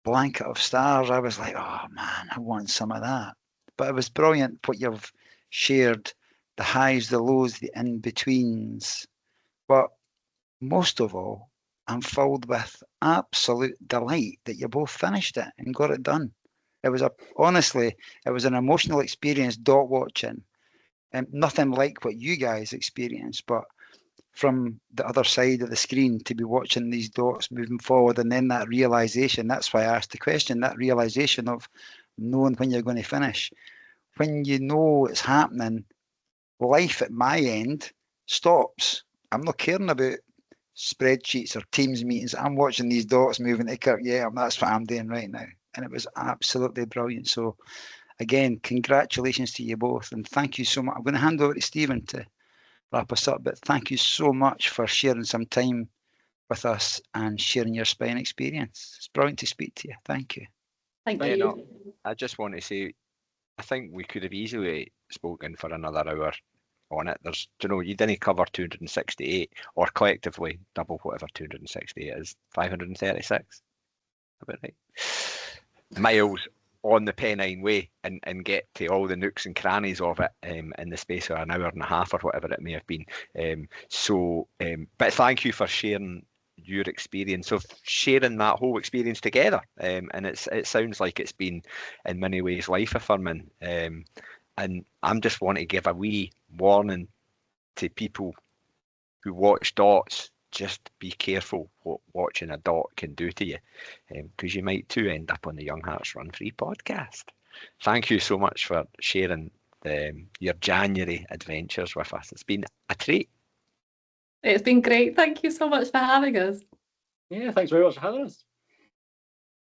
blanket of stars. I was like, oh man, I want some of that. But it was brilliant what you've shared, the highs, the lows, the in-betweens. But most of all, I'm filled with absolute delight that you both finished it and got it done. It was honestly, it was an emotional experience dot watching, and nothing like what you guys experienced, but from the other side of the screen to be watching these dots moving forward, and then that realization, that's why I asked the question, that realization of knowing when you're going to finish. When you know it's happening, life at my end stops. I'm not caring about spreadsheets or Teams meetings. I'm watching these dots moving to Kirk Yetholm. That's what I'm doing right now. And it was absolutely brilliant. So again, congratulations to you both. And thank you so much. I'm going to hand over to Stephen to wrap us up, but thank you so much for sharing some time with us and sharing your spine experience. It's brilliant to speak to you. Thank you. Thank Yeah, you. no, I just want to say, I think we could have easily spoken for another hour on it. There's, you didn't cover 268, or collectively double whatever 268 is, 536, about right, miles on the Pennine Way, and get to all the nooks and crannies of it in the space of an hour and a half or whatever it may have been. But thank you for sharing your experience of sharing that whole experience together. And it sounds like it's been in many ways life affirming. And I'm just want to give a wee warning to people who watch dots. Just be careful what watching a dot can do to you, because you might too end up on the Young Hearts Run Free podcast. Thank you so much for sharing your January adventures with us. It's been a treat. It's been great. Thank you so much for having us. Yeah, thanks very much for having us.